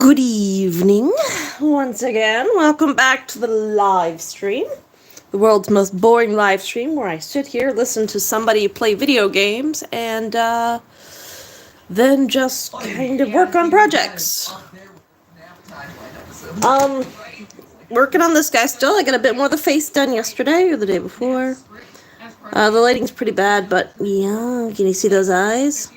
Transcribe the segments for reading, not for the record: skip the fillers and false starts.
Good evening, once again. Welcome back to the live stream. The world's most boring live stream where I sit here, listen to somebody play video games, and then just kind of work on projects. Working on this guy still. I got a bit more of the face done yesterday or the day before. The lighting's pretty bad, but yeah, can you see those eyes?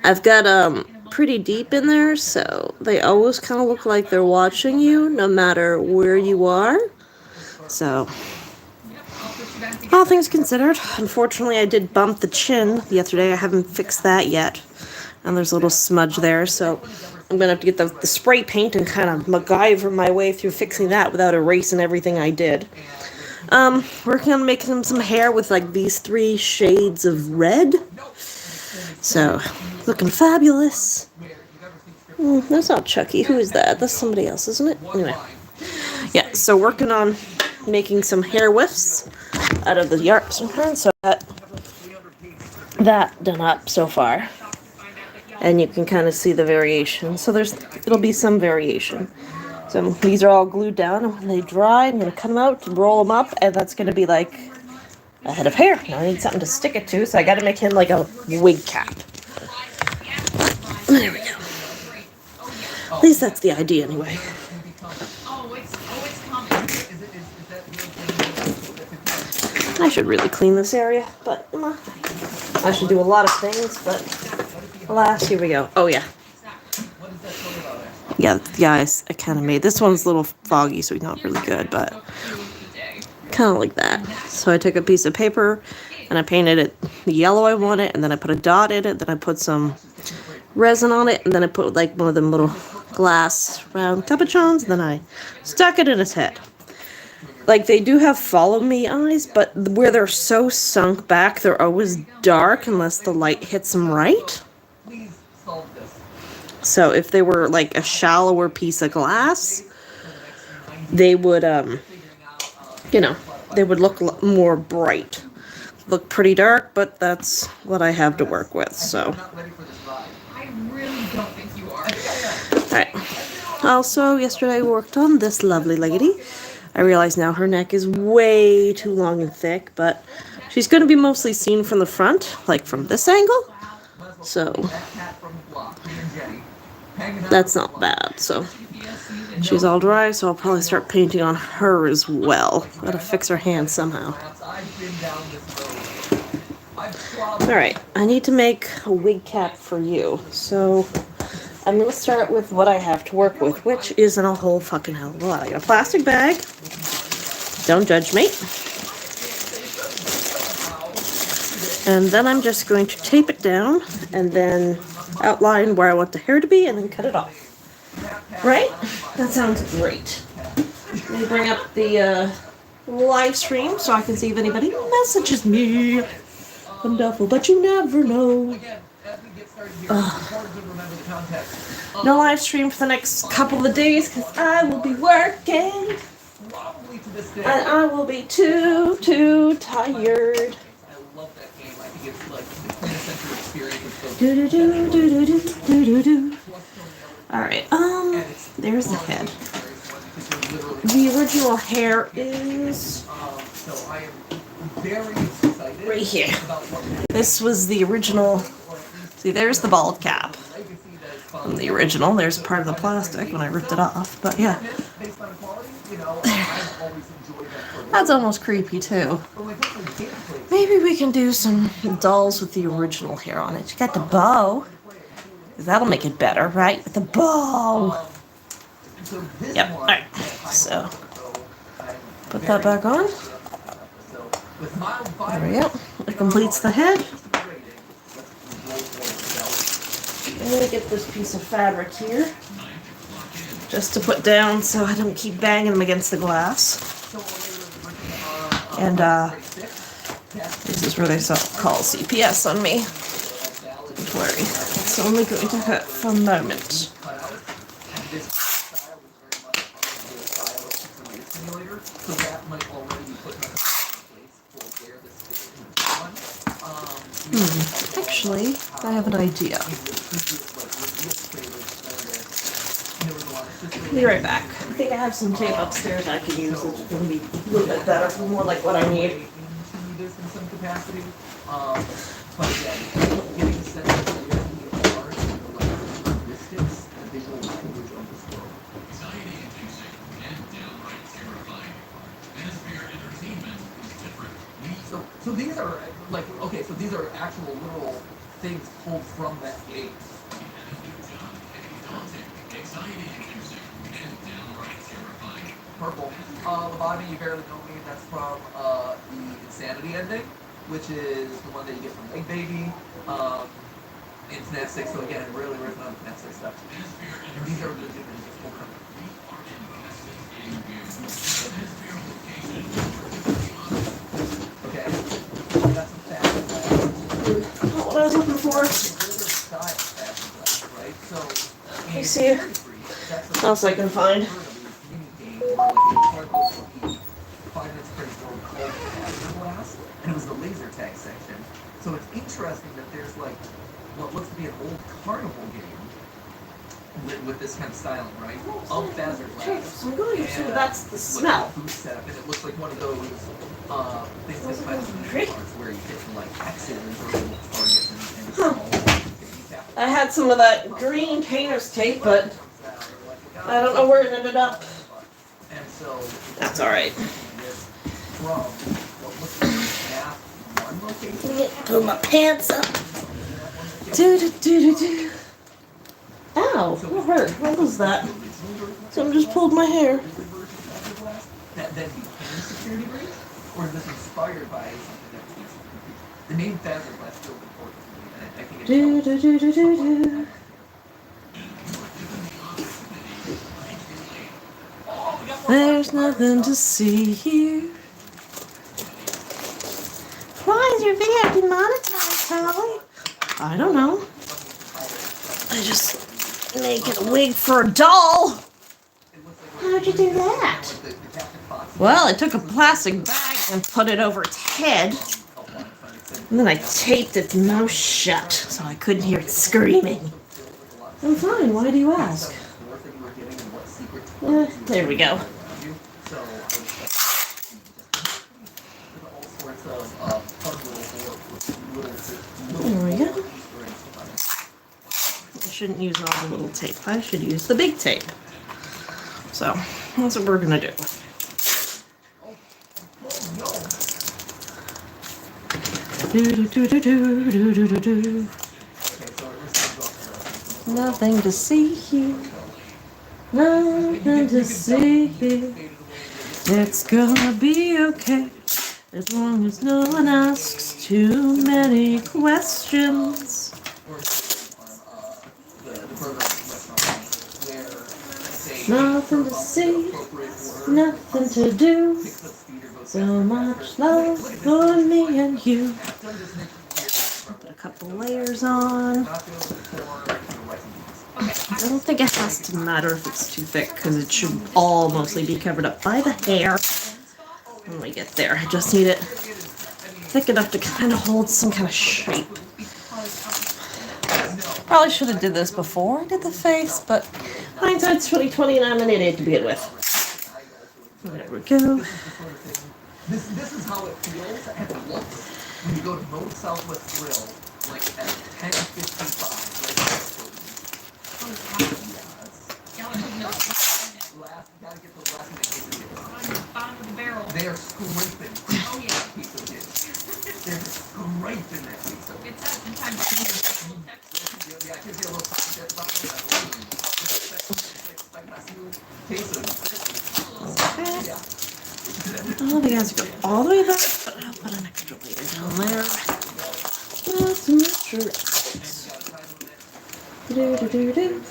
I've got pretty deep in there, so they always kind of look like they're watching you no matter where you are. So, all things considered, unfortunately I did bump the chin the other day. I haven't fixed that yet, and there's a little smudge there, so I'm gonna have to get the spray paint and kind of MacGyver my way through fixing that without erasing everything I did. Working on making some hair with like these 3 shades of red. So, looking fabulous. That's not Chucky. Who is that? That's somebody else, isn't it? Anyway. Yeah, so working on making some hair whiffs out of the yarn. So that done up so far. And you can kind of see the variation. So it'll be some variation. So these are all glued down, and when they dry, I'm going to cut them out, roll them up, and that's going to be like a head of hair. Now I need something to stick it to, so I got to make him like a wig cap. There we go. At least that's the idea anyway. I should really clean this area, but I should do a lot of things, but alas, here we go. Oh yeah. Yeah, the eyes I kind of made. This one's a little foggy, so it's not really good, but kind of like that. So I took a piece of paper and I painted it the yellow I wanted, and then I put a dot in it, then I put some resin on it, and then I put like one of them little glass round capuchons, and then I stuck it in his head. Like, they do have follow me eyes, but where they're so sunk back, they're always dark unless the light hits them right. So if they were like a shallower piece of glass, they would, they would look more bright. Look pretty dark, but that's what I have to work with, so. Alright. Also, yesterday I worked on this lovely lady. I realize now her neck is way too long and thick, but she's going to be mostly seen from the front, like from this angle. So, that's not bad. So, she's all dry, so I'll probably start painting on her as well. Gotta fix her hand somehow. Alright, I need to make a wig cap for you. So, I'm going to start with what I have to work with, which isn't a whole fucking hell of a lot. I got a plastic bag. Don't judge me. And then I'm just going to tape it down and then outline where I want the hair to be and then cut it off. Right? That sounds great. Let me bring up the live stream so I can see if anybody messages me. Wonderful, but you never know. No live stream for the next couple of days because I will be working. And I will be too tired. Alright, there's the head. The original hair is right here. This was the original. See, there's the bald cap from the original. There's part of the plastic when I ripped it off, but yeah. That's almost creepy too. Maybe we can do some dolls with the original hair on it. You got the bow. That'll make it better, right? With the bow. Yep, alright. So, put that back on. There we go. It completes the head. I'm going to get this piece of fabric here. Just to put down so I don't keep banging them against the glass. And this is where they call CPS on me. Don't worry, it's only going to hurt for a moment. Actually, I have an idea. Be right back. I think I have some tape upstairs I can use. It's going to be a little bit better, more like what I need. In some capacity. But again, getting a sense of the art and the linguistics, the visual language of this world. Anxiety-inducing and downright terrifying. Hemisphere entertainment is different. So these are like so these are actual literal things pulled from that game. Anxiety-inducing and downright terrifying. Purple. Lobotomy, You Barely Know Me. That's from the Insanity ending, which is the one that you get from Egg Baby in FNAF 6. So again, really ripping on the FNAF 6 stuff. And these are legitimate full cover. Okay, that's a fast Not what I was looking for. right? So, Let me see what else I can find. And it was the laser tag section. So it's interesting that there's like what looks to be an old carnival game with this kind of styling, right? Of Bazzer Glass. So I'm going to assume that's the smell. Food setup, and it looks like one of those things that's kind of where you hit like X's or little targets and small. I had some of that green painter's tape, but I don't know where it ended up. And so That's alright. from what looks like half one location. Pull my pants up. Do do do do do. Ow! What hurt? What was that? Someone just pulled my hair. That then became security breach, or is this inspired by something that was the name Bazzer Glass feels important to me, and I think it's Do do do do do do. There's nothing to see here. Why is your video demonetized, Holly? I don't know. I just making a wig for a doll. How'd you do that? Well, I took a plastic bag and put it over its head. And then I taped its mouth shut so I couldn't hear it screaming. I'm fine, why do you ask? There we go. There we go. I shouldn't use all the little tape. I should use the big tape. So, that's what we're gonna do. Do, do, do, do, do, do, do, do. Nothing to see here. Nothing to see here. It's gonna be okay. As long as no one asks too many questions. Nothing to see, nothing to do. So much love for me and you. Put a couple layers on. I don't think it has to matter if it's too thick because it should all mostly be covered up by the hair. When we get there, I just need it thick enough to kind of hold some kind of shape. Probably should have did this before I did the face, but hindsight's 20/20 and I'm an idiot to begin with. There we go. This is how it feels and looks when you go to Mode Southwest Thrill, like at 10:55. Gotta get those last minute Bottom of the barrel. They are scraping. Oh yeah. Piece of it. They're scraping that piece of it. It says sometimes text. Yeah, it gives you a little something about Oh, the guys go all the way back, but I'll put an extra layer down there. Just to make sure it's do do do do.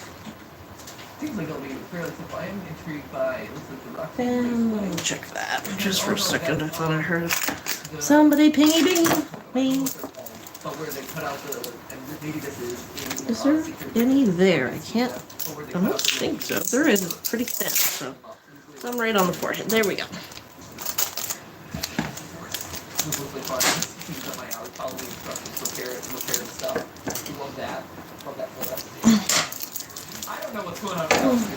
Seems like it'll be fairly simple. I am intrigued by the rock. And let me check that just for a second. I thought I heard somebody pingy bing me. But where they cut out the and maybe this Is there any there? I can't. I don't think so. There is. It's pretty thin, so I'm right on the forehead. There we go. This looks like fun. Seems up my alley. Follow the instructions. Repair the stuff. Love that. Love that for us. I don't know what's going on with Healthy,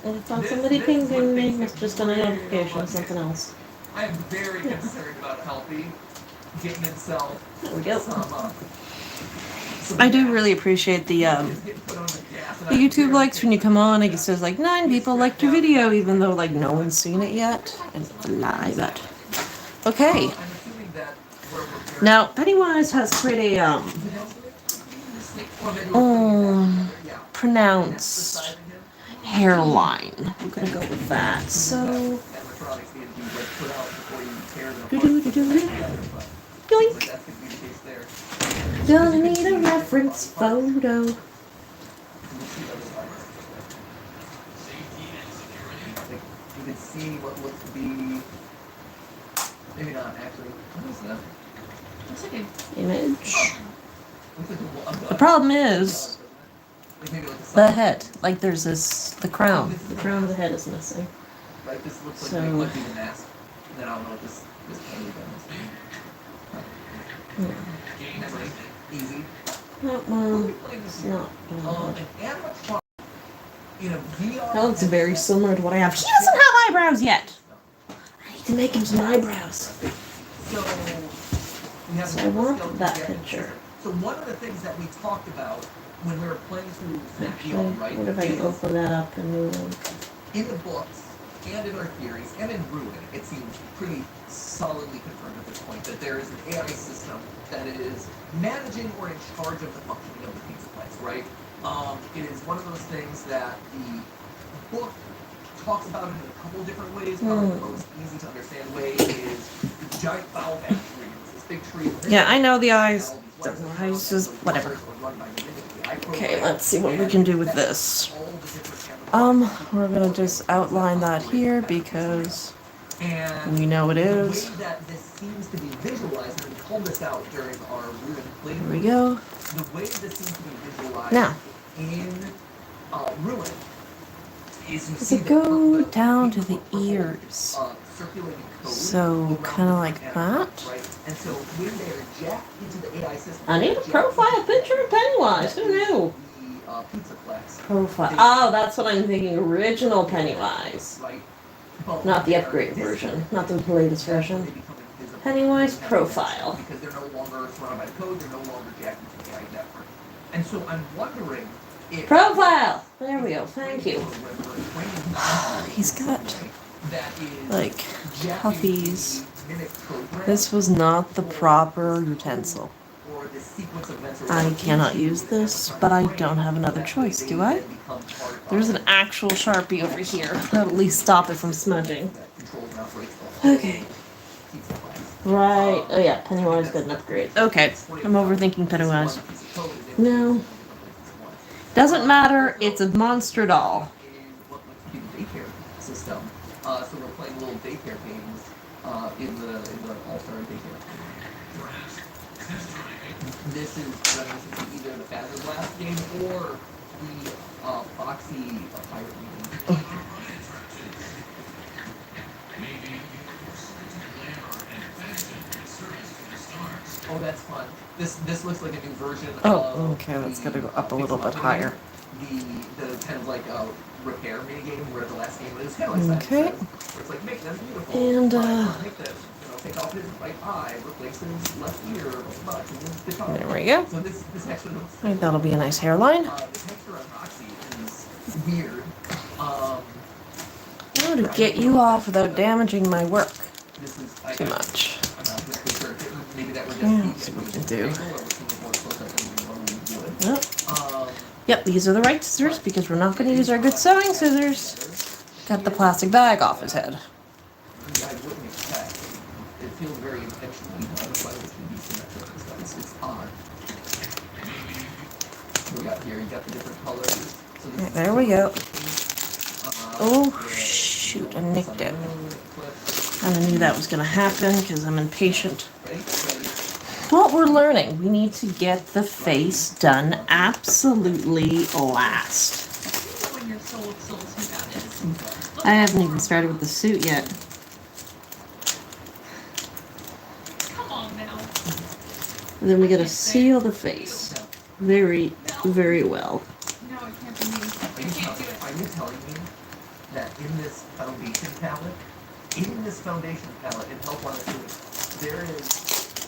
but I thought this- somebody this pinged is what me. makes It's it just on a really notification of fun. something else. I am very concerned about Healthy getting himself There we go. some I do gas. really appreciate the He's getting put on the gas, and the I'm YouTube very likes when you come on. It concerned. says like 9 people liked your video, even though like no one's seen it yet. And it's a lie, but okay. I'm assuming that we're prepared. Now Pennywise has quite a Or maybe we're putting it back together. Yeah. That's the pronounced size of him. hairline. I'm gonna go with that. So, Animatronics need to be like put out before you tear them apart. Do-do-do-do-do. But yoink. that's gonna be the case there. Gonna need a reference photo. You can see other sides. Like, you can see what looks to be maybe not actually. What is that? Looks like a Image. Looks like a The problem is like maybe like a the sun. head. Like there's the crown. The crown of the head is missing. Right, this looks like So- they might be the mask. And then I don't know what this can be done. Memory. Easy. That Who are we one. playing this It's here? not bad. An animatronic in a VR. That looks very headset. similar to what I have. He doesn't have eyebrows yet. I need to make him some eyebrows. So, we have So I the want skeleton that jacket picture. system. So one of the things that we talked about when we were playing through Actually, VR, right, what if I can is open that up and move on? in the books and in our theories and in Ruin, it seems pretty solidly confirmed at this point that there is an AI system that is managing or in charge of the functioning of the pizza place, right? It is one of those things that the book talks about it in a couple different ways. Probably the most easy to understand way is the giant foul tree. It's this big tree. Yeah, I know the eyes. All these The lights eyes and is the whatever. wires are run by the mimic AI Okay, program, let's see what we and can do with that this. all the different animatronics We're gonna just outline that here because and we know it the is. way that this seems to be visualized, and we called this out during our Ruin Here playthrough, we go. the way this seems to be visualized Now. in Ruin is you Does see it the go purple- down to the purple, ears? circulating code So, around kinda the like animatronics, that? right? And so when they're jacked into the AI system, I need a jacked profile into picture of Pennywise. Who knew? the Pizzaplex, Profile. Oh, that's what I'm thinking. Original Pennywise. right? But Not the they're upgraded distant, version. Not the latest that's when version. they become invisible. Pennywise They have profile. because they're no longer surrounded by the code, they're no longer jacked into the AI network. And so I'm wondering if Profile! There we go. Thank you. He's got that is like jacking puppies. the mimic program This was not the proper utensil. or the sequence of events I around cannot each use of this, the but I brain don't have another that choice, they do I? then become part of There's an actual Sharpie over here. That'll at least stop it from smudging. that controls and operates the whole Okay. pizza place. Right. Oh yeah, Pennywise got an upgrade. Okay, I'm overthinking Pennywise. One piece of code is No. able to do Doesn't matter, it's a monster doll. in what looks to be the daycare system. So we're playing little daycare games in the All-Star daycare. This is reminiscent to either the Badger Blast game or the Foxy Pirate game. Oh, that's fun. This looks like a new version Oh, of okay, that's the, gotta go up a little Pixel bit Up higher. game. The kind of like repair mini game where the last game was kind of like Okay. that. Where it's like make them beautiful. And, make this. Take off his right eye, replace his left ear, butt, and his guitar. There we go. So this actually looks. I think that'll be a nice hairline. The texture on Roxy is weird. How to get you off without damaging my work This is too much. I'm not really sure if maybe that would just Yeah, be that's what we a can do. angle or looking more close up than we normally would. Yep. Yep, these are the right scissors because we're not going to use our good sewing scissors. Got the plastic bag off his head. I wouldn't expect. It feels very intentionally done. Why this would be symmetric and stuff. It's odd. What we got here? You got the different colors. So this Right, there we go. Oh, the shoot, I nicked it. clip. Kind of knew that was going to happen because I'm impatient. Ready? Ready? What we're learning, we need to get the face done absolutely last. when your soul of souls who that is. I haven't even started with the suit yet. Come on now. And then we gotta seal the face very, very well. No, it can't be me. It in this foundation palette, it help on it too. There is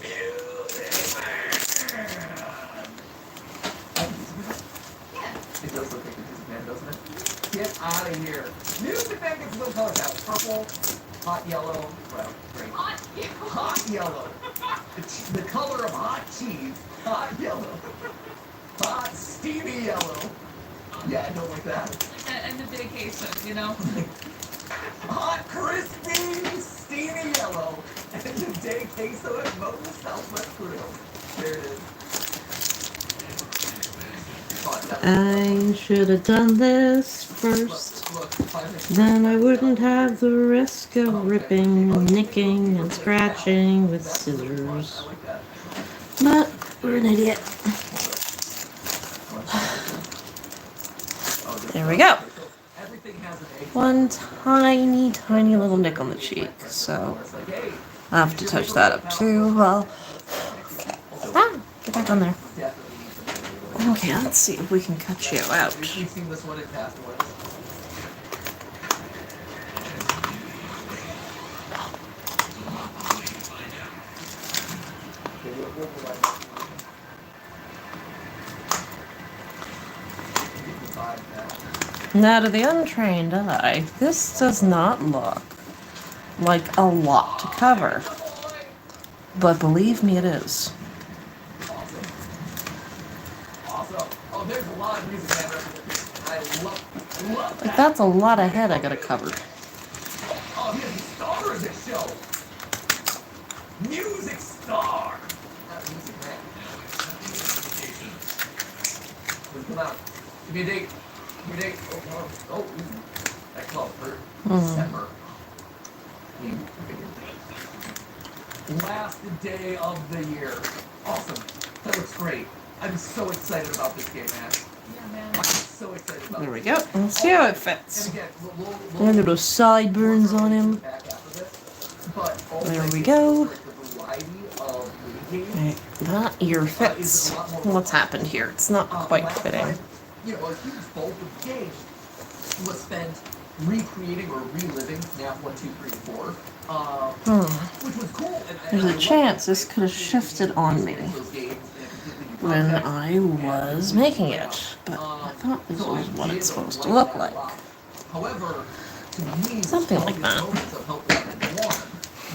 music. Yeah. It does look like a Music Man, doesn't it? Get out of here. Music Man gets no color palette. Purple, hot yellow, well, great. Hot you. Hot yellow. The color of hot cheese. Hot yellow. Hot steamy yellow. Yeah, I don't like that. And the dedication, you know? Hot crispy steamy yellow. And the day queso at Mocha Southwest Grill. There it is. I should have done this first. Look, 5 minutes. Then I wouldn't have the risk of ripping, nicking, and scratching with scissors. I like that. But we're an idiot. There we go. Everything has an egg. One tiny, tiny little nick on the cheek. So It's like, hey, I'll have to touch that up too. Well, get back on there. definitely need some. Okay, let's see if we can cut you out. We've seen this one in past ones. Now, to the untrained eye, this does not look like a lot to cover. But believe me, it is. Awesome. Oh, there's a lot of Music Man references. I love Like, that. that's a lot of head I gotta cover. Oh, he's the star of this show. Music star. Not Music Man. Come out. Give me a date. Give me a date. Oh, ooh. That club hurt. December. Last day of the year. Awesome. That looks great. I'm so excited about this game, man. Yeah, man. I'm so excited about There we this. go. Let's see how it And fits. again, And little sideburns on him. back after this, but also There we it's go. like the variety of video games. Right, that ear fits. What's happened here? It's not quite Last fitting. time, you know, a huge bulk of the game was spent recreating or reliving FNAF 1, 2, 3, and 4, which was cool. And There's I a love chance that. this could have shifted on me Those games in a completely new when context. I was making it. But I thought this was what it's supposed to look like. However, to me, Something like that. the moments of Help Wanted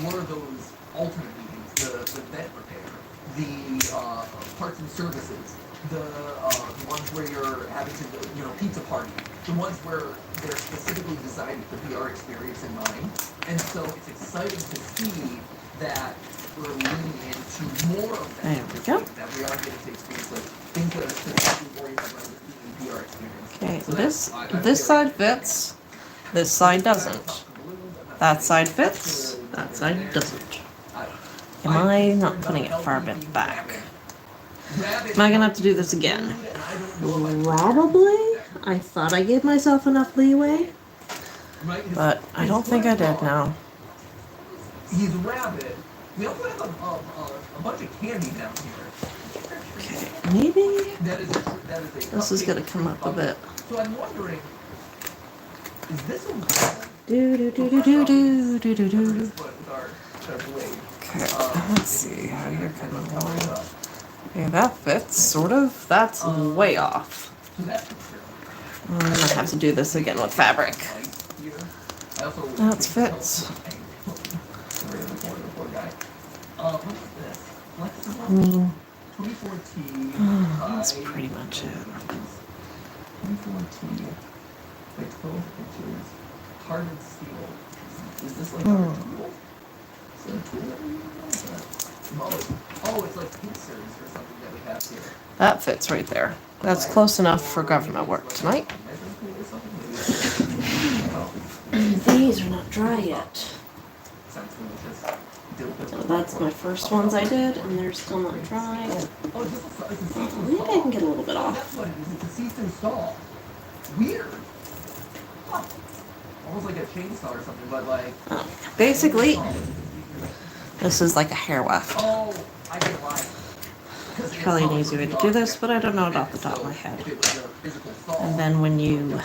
1 were those alternate meetings, the vent repair, the parts and services, the ones where you're having to, you know, pizza party, the ones where they're specifically designed with the VR experience in mind. And so it's exciting to see that we're leaning into more of that. There we go. That we are getting to experience like things that are specifically oriented around the VR experience. Okay, So this that's- this side fits. This side doesn't. That side fits. That side doesn't. Am I not putting it far bit back? Am I gonna have to do this again? Probably. I thought I gave myself enough leeway, but I don't think I did now. He's a rabbit. We also have a bunch of candy down here. Okay, maybe That is a this is cupcake gonna come up a bit. So I'm wondering, is this a Do do do do do do do do do. with our blade? Okay, let's see how you're coming along. Okay, that fits, sort of. That's way off. So that's I'm gonna have to do this again with fabric. here. I also That fits. Poor guy. What is this? Flexible I mean, 24T. that's pretty much it. 24T by 12 inches. Hardened steel. Is this like our tool? Is that a tool that we use? Oh, it's like pincers or something that we have here. That fits right there. That's close enough for government work tonight. Measuring tool or something? Maybe. These are not dry yet. Sounds delicious. So that's my first ones I did, and they're still not dry. Oh, is this a see-through I think I can get a little bit Oh, off. that's what it is. It's a see-through stall. Weird. Huh. Almost like a chainsaw or something, but like. Basically, this is like a hair weft. Oh, I get why. There's probably an easy way to do this, but I don't know it off the top of my head. And then when you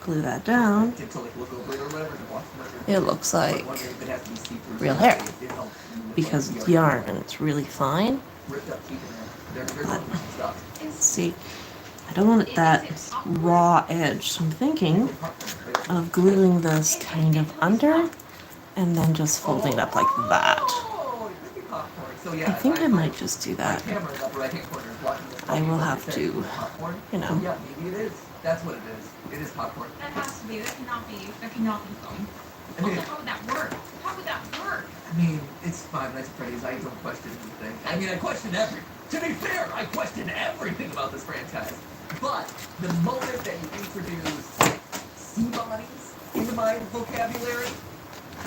glue that down, to like look over it or whatever to watch the it looks like wondering if it has to be see-through. real so hair. it helps you with, because like, it's the yarn other and it's really fine. ripped up teeth in there. They're going through some stuff. See, I don't want it that raw edge, so I'm thinking of gluing this kind of under and then just folding it up like that. Oh, it could be popcorn. So yeah, I think I my might just do that. camera in the upper right-hand corner is blocking the I will like have said, to, popcorn. you know. So yeah, maybe it is. That's what it is. It is popcorn. That has to be. That cannot be foam. I mean, Also, how would that work? How would that work? I mean, it's Five Nights at Freddy's. I don't question anything. I mean, I question To be fair, I question everything about this franchise. But the moment that you introduce sea bodies into my vocabulary,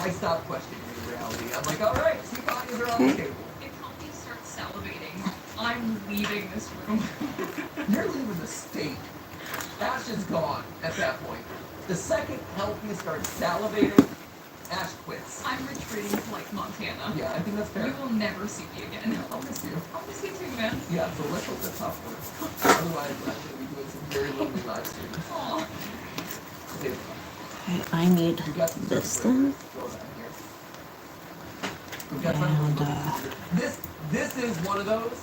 I stop questioning the reality. I'm like, all right, sea bodies are on the table. If Humpty starts salivating, I'm leaving this room. You're leaving the state. Ash is gone at that point. The second Healthy starts salivating, Ash quits. I'm retreating to like Montana. Yeah, I think that's fair. You will never see me again. I'll miss you. I'll miss you too, man. Yeah, so let's hope that's popcorn. Otherwise, I'm going to be doing some very lonely live streams. Aw. Okay, Okay, I need we've got some this stuff then. to throw down here. We've got And, some. This is one of those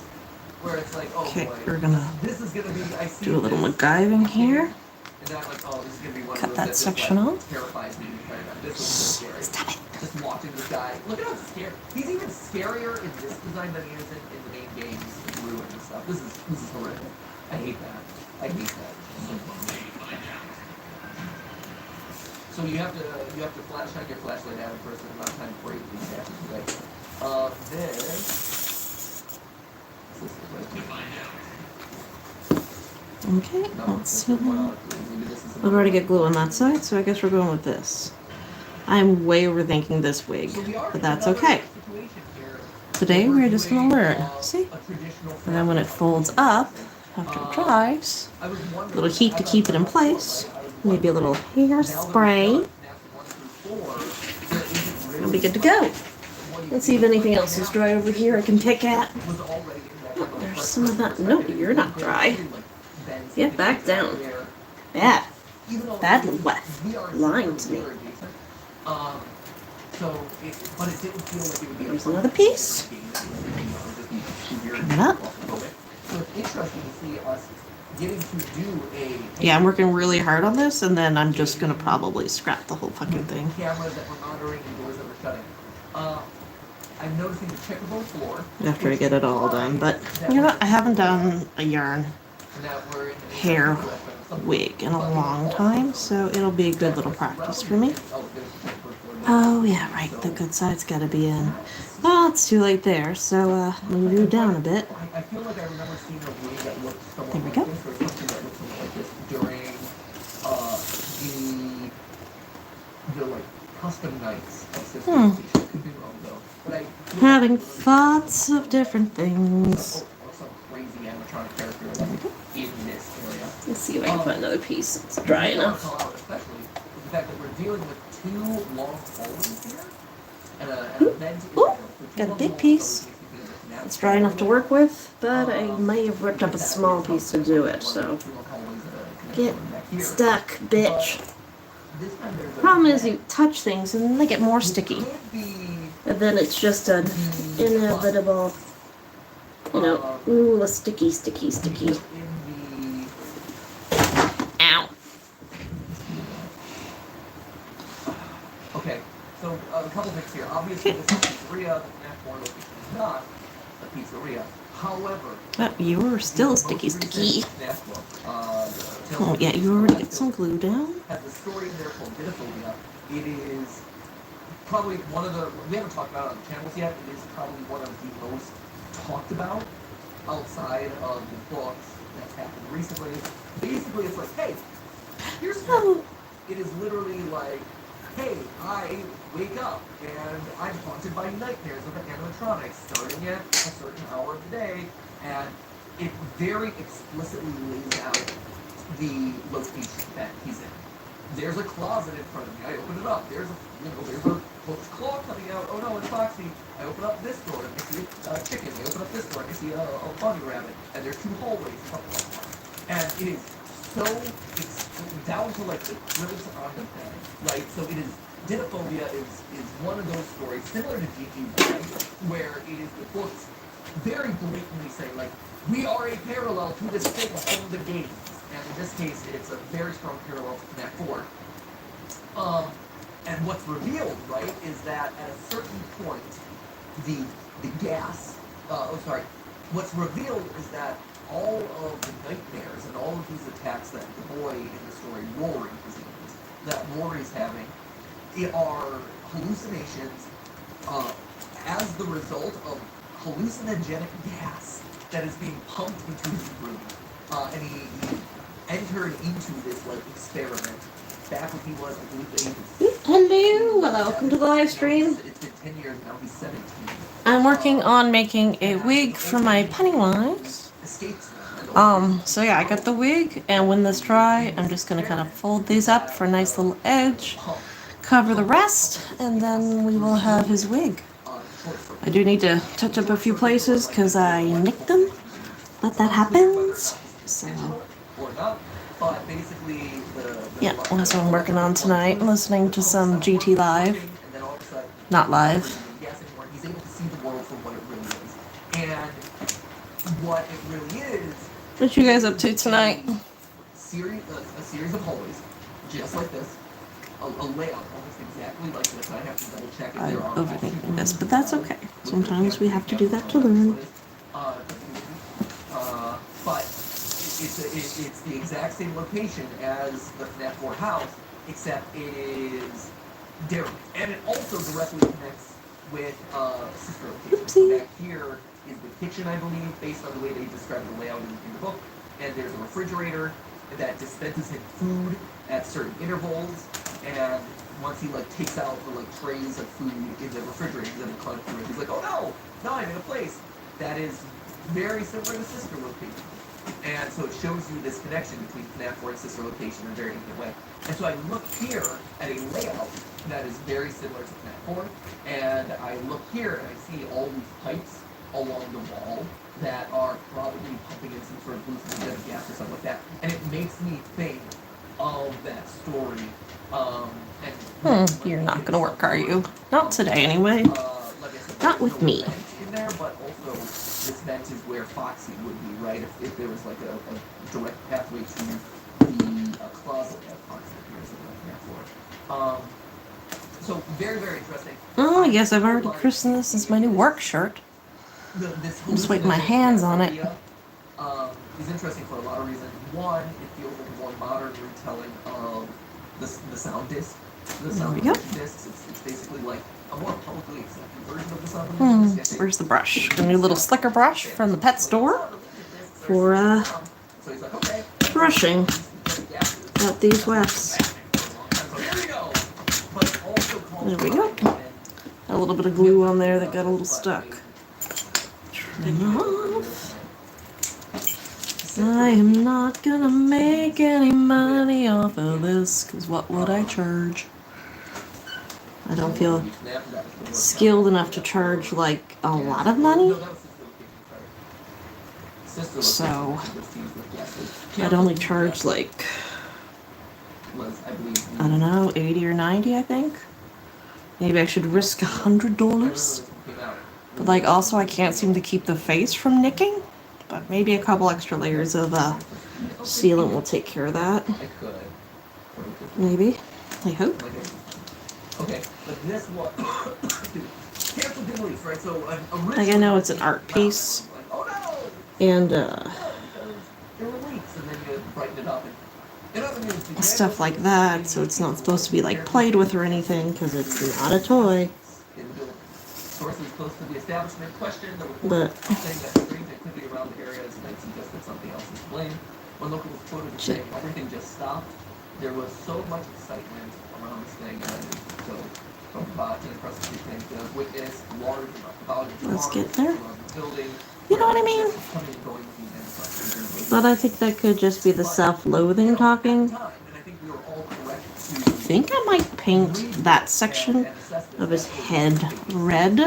where it's like, oh okay, boy, we're gonna this is gonna be. I see do a little this, MacGyving here. and I'm like, oh, this is gonna be one Cut of those that just, section like, off. terrifies me. This is so scary. Stop it. Just watching this guy. Look at how scared. He's even scarier in this design than he is in the main games, Blue and stuff. This is horrific. I hate that. I hate that. So you have to shine your flashlight at him for a certain amount of time before you can catch it. Right? This is right here. Okay, No, let's this see. is one out. Maybe this is We've already got glue on that side, so I guess we're going with this. I'm way overthinking this wig, So we are but in that's another okay. situation here. Today we're just gonna learn. See? A traditional And then when it folds up, after it dries, I was a wondering, little heat to keep it in place, maybe a little hairspray, and be good to go. Let's see if anything else is dry over here I can pick at. Oh, there's some of that. No, you're not dry. Get back down. Bad. Badly wet. Lying to me. There's another piece. Turn it up. So it's interesting to see us getting to do a Yeah, I'm working really hard on this, and then I'm just gonna probably scrap the whole fucking thing. cameras that we're monitoring and doors that we're shutting. I'm noticing the checkable floor. After I get it all done, but you know what? I haven't done a yarn And that we're in hair wig in a long time, so it'll be a good little practice for me. Oh yeah, right, the good side's gotta be in. Well, it's too late there, so move you down a bit. I feel like I remember seeing a wig that looked somewhat There we like go. this, or something that looked somewhat like this during the like custom nights of Sister Station. Could be wrong though. But I feel Having like thoughts of different things. or some crazy animatronic character like in this area. Let's see if I can find another piece that's dry enough. Call out especially is the fact that we're dealing with two long hallways here and a vent in the middle. So two got a long big walls, piece. so it makes you feel It's dry enough to work with, but I might have ripped up a small piece to do it, so. Get stuck, bitch. Problem is, you touch things and then they get more sticky. And then it's just an inevitable, you know, ooh, a sticky. Ow. Okay, so a couple things here. Obviously, this is a pizzeria. The Knack 4 location is not a pizzeria. However, Oh, you were still sticky. Knack book, Oh yeah, you already got some glue down. has the story in there called Vinophobia. It is probably one of the, we haven't talked about it on the channels yet, it is probably one of the most talked about outside of the books that's happened recently. Basically, it's like, hey, here's Oh. it is literally like, hey, I wake up and I'm haunted by nightmares of animatronics starting at a certain hour of the day, and it very explicitly lays out the location that he's in. There's a closet in front of me. I open it up. There's a hooked claw coming out. Oh no, it's Foxy. I open up this door and I see a chicken. I open up this door and I see a bunny rabbit. And there's two hallways. And it is so down to like the cribs on the bed, right? So it is Dinophobia is one of those stories similar to Gigi, right? Where it is the books very blatantly saying like we are a parallel to this thing from the games, and in this case it's a very strong parallel to FNAF 4. And what's revealed, right, is that at a certain point, the gas. What's revealed is that all of the nightmares and all of these attacks that the boy in the story, Rory, that Rory's having, are hallucinations as the result of hallucinogenic gas that is being pumped into his room. And he entered into this like experiment back when he was, I believe, the age of Hello, welcome to the live stream. It's been 10 years now. He's 17. I'm working on making a wig for my Pennywise. Escapes. So yeah, I got the wig, and when this dry, I'm just gonna kind of fold these up for a nice little edge, cover the rest, and then we will have his wig. I do need to touch up a few places because I nicked them, but that happens. So But basically, yeah, that's what I'm working on tonight. Listening to some GT Live, not live. He's able to see the world for what it really is, and what it really is. What you guys up to tonight? A series of hallways, just like this. A layout almost exactly like this. I have to double check if I'm there are overthinking this, but that's okay. Sometimes we have to do that to learn. But it's the exact same location as the FNAF 4 house, except it is different. And it also directly connects with sister location. Oopsie. Back here is the kitchen, I believe, based on the way they describe the layout in the book. And there's a refrigerator that dispenses him food at certain intervals. And once he like takes out the like trays of food in the refrigerator, he's gonna cut through it. He's like, oh no, no, I'm in a place that is very similar to sister location. And so it shows you this connection between FNAF 4 and sister location in a very intimate way. And so I look here at a layout that is very similar to FNAF 4, and I look here and I see all these pipes along the wall that are probably pumping in some sort of hallucinogenic gas or something like that. And it makes me think of that story. You're not gonna work, are you? Not today, anyway. Like I said, Not with me. vent in there, but also this vent is where Foxy would be, right? If there was like a direct pathway to the closet that Foxy appears in the floor. So very, very interesting. Oh, I guess I've already christened this as my new work shirt. I'm just wiping my hands on it. Is interesting for a lot of reasons. One, it feels like a more modern retelling of the sound disc. The sound There we go. discs. It's basically like a more publicly accepted version of the sound disc. Where's the brush? A new little slicker brush from the pet store for So he's like, okay. brushing out these wefts. There we go. A little bit of glue on there that got a little stuck. Trim off. I am not gonna make any money off of this, because what would I charge? I don't feel skilled enough to charge like a lot of money. So I'd only charge like, I don't know, 80 or 90, I think. Maybe I should risk $100. But like also I can't seem to keep the face from nicking. But maybe a couple extra layers of sealant will take care of that. Maybe. I hope. Okay, but this one cancel didn't release, right? So Like I know it's an art piece. oh no! And It released, and then you brighten it up. In other news, the stuff like that. So it's not supposed to be like played with or anything because it's not a toy. Sources close to the establishment questioned the But report, saying that strange activity around the area might suggest that something else is to blame. When local was quoted as saying everything just stopped, there was so much excitement around this thing, and so from across the street, things the witness, large volume of Let's cars get there. around the building. You know what I mean? Coming and going between them across the street. But I think that could just be the self-loathing talking. And I think we were all correct I think I might paint that section of his head red,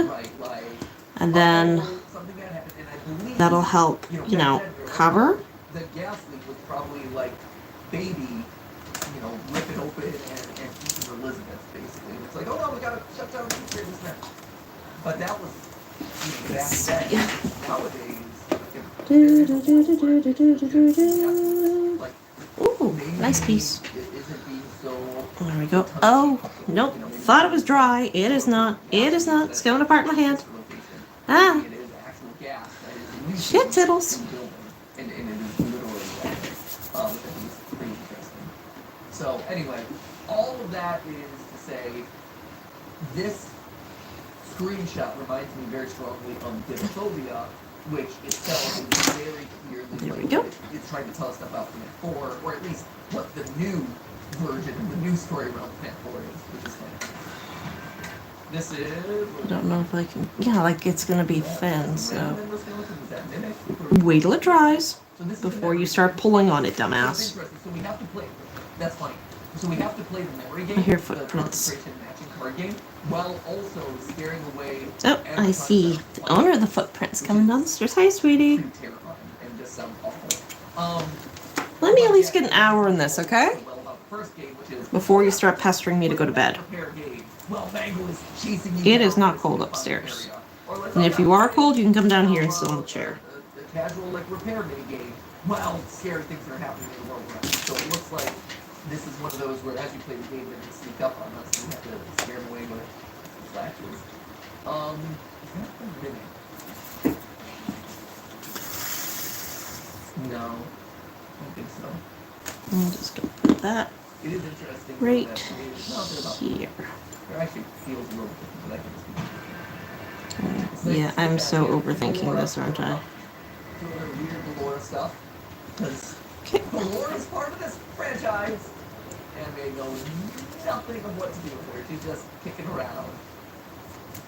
and then that'll help, you know, cover. The gas leak was probably like baby, rip it open and eat Elizabeth, basically. And it's like, oh no, we gotta shut down this here, this and that. But that was, you know, back then. Nowadays, like, Ooh, nice piece. it isn't being so. There we go. Oh, nope. Thought it was dry. It is not. It is not. It's going apart in my hand. Ah. It is actual gas that is Shit tiddles. and it is literally that. I think it's pretty interesting. So anyway, all of that is to say, this screenshot reminds me very strongly of Divophobia, which itself is very clearly There we go. it's trying to tell us about Planet 4, or at least what the new version, the new story around Planet 4 is, which is fun. This is. I don't know if I can. Yeah, like it's gonna be thin, so. Is that mimic? Wait till it dries So this is before the you start pulling on it, So it's dumbass. interesting. So we have to play. That's funny. So we have to play the memory game, I hear the footprints. concentration matching card game, while also scaring away. Oh, I see the owner of the footprints coming down the stairs. Hi, sweetie. Pretty terrifying and just sounds awful. Let me at least get an hour in this, okay? Well, about the first game, which is Before you start pestering me to go to bed. prepare game. Well, Mango is chasing you It down is not this cold fun upstairs. area. Or let's And say if you are cold, you can come down here and sit on the chair. The casual like repair mini game. Well, scary things are happening in the world around you. So it looks like this is one of those where as you play the game, they can sneak up on us and we have to scare them away with flashes. Is that the mimic? No, I don't think so. I'm just gonna put that It is interesting. though, right that it's not about here. It actually feels a little different, but I can just It's like Yeah, sit I'm back so here, overthinking Laura, this, aren't I? Do a little weird Laura stuff. Because Okay. Laura's part of this franchise. And they know nothing of what to do with her. She's just kicking around.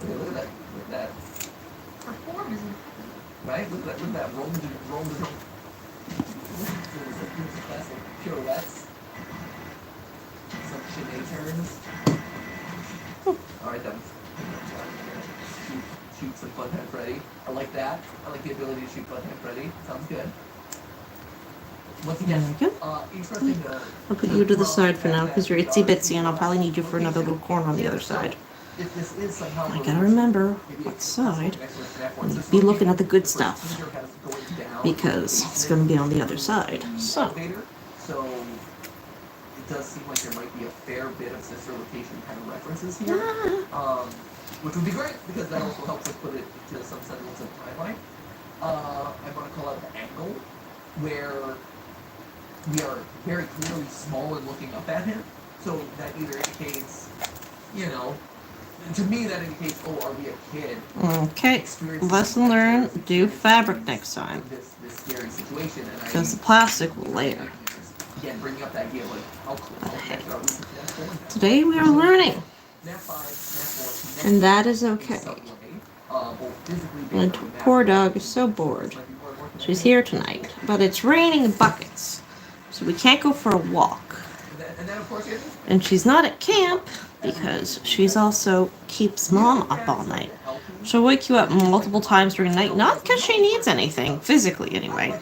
Okay, look at that. Look at that. Her form isn't. Right? Look at that roll the classic pirouettes. Some Sinead turns. Alright, that was shoot some Funhead Freddy. I like that. I like the ability to shoot Funhead Freddy. Sounds good. Once again, There we interesting. I'll put you to the side for now because you're itsy bitsy and I'll probably need you for another little corner on the other side. If this is somehow I gotta remember what side. I need to be looking at the good stuff because it's gonna be on the other side. So, So it does seem like there might be a fair bit of sister location kind of references here, which would be great because that also helps us put it into some semblance of timeline. I want to call out the angle where we are very clearly small and looking up at him. So that either indicates, you know, to me that indicates, oh, are we a kid? okay. Lesson learned. Do fabric next time This scary situation, and because the plastic will layer. Again, bringing up the idea of like how connected are we to Snap 4? Today we are learning, Snap 5, Snap 4, and that is in okay. some way, both physically My based on the poor natural dog is so bored. might be more working She's on here tonight, but it's raining buckets, so we can't go for a walk. it. And then of course, And she's not at camp because she's also keeps mom up all night. She'll wake you up multiple times during the night, not because she needs anything, physically anyway.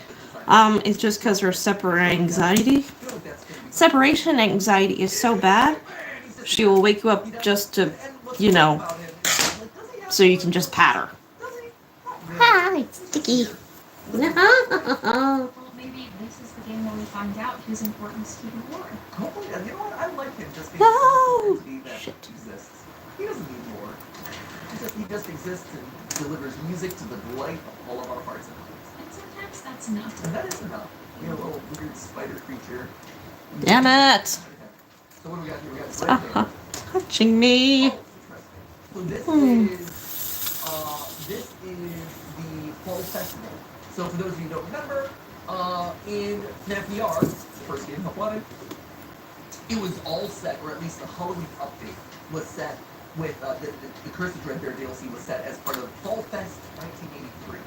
It's just because her separation anxiety is so bad, she will wake you up just to, you know, so you can just pat her. Hi, Sticky. Well, maybe this is the game where we find out his importance to the war. Hopefully, you know what? I like him just because No! he's an entity that Shit. exists. He doesn't need more. He just exists and delivers music to the delight of all of our hearts and minds. And sometimes that's enough. And that is enough. You know, little weird spider creature. Damn it! So what do we got here? We got Red Bear. Touching me. Oh, interesting. So this is the Fall Festival. So for those of you who don't remember, in FNAF VR, the first game Help Wanted, it was all set, or at least the Halloween update was set with the Curse of Dread Bear DLC was set as part of Fall Fest 1983.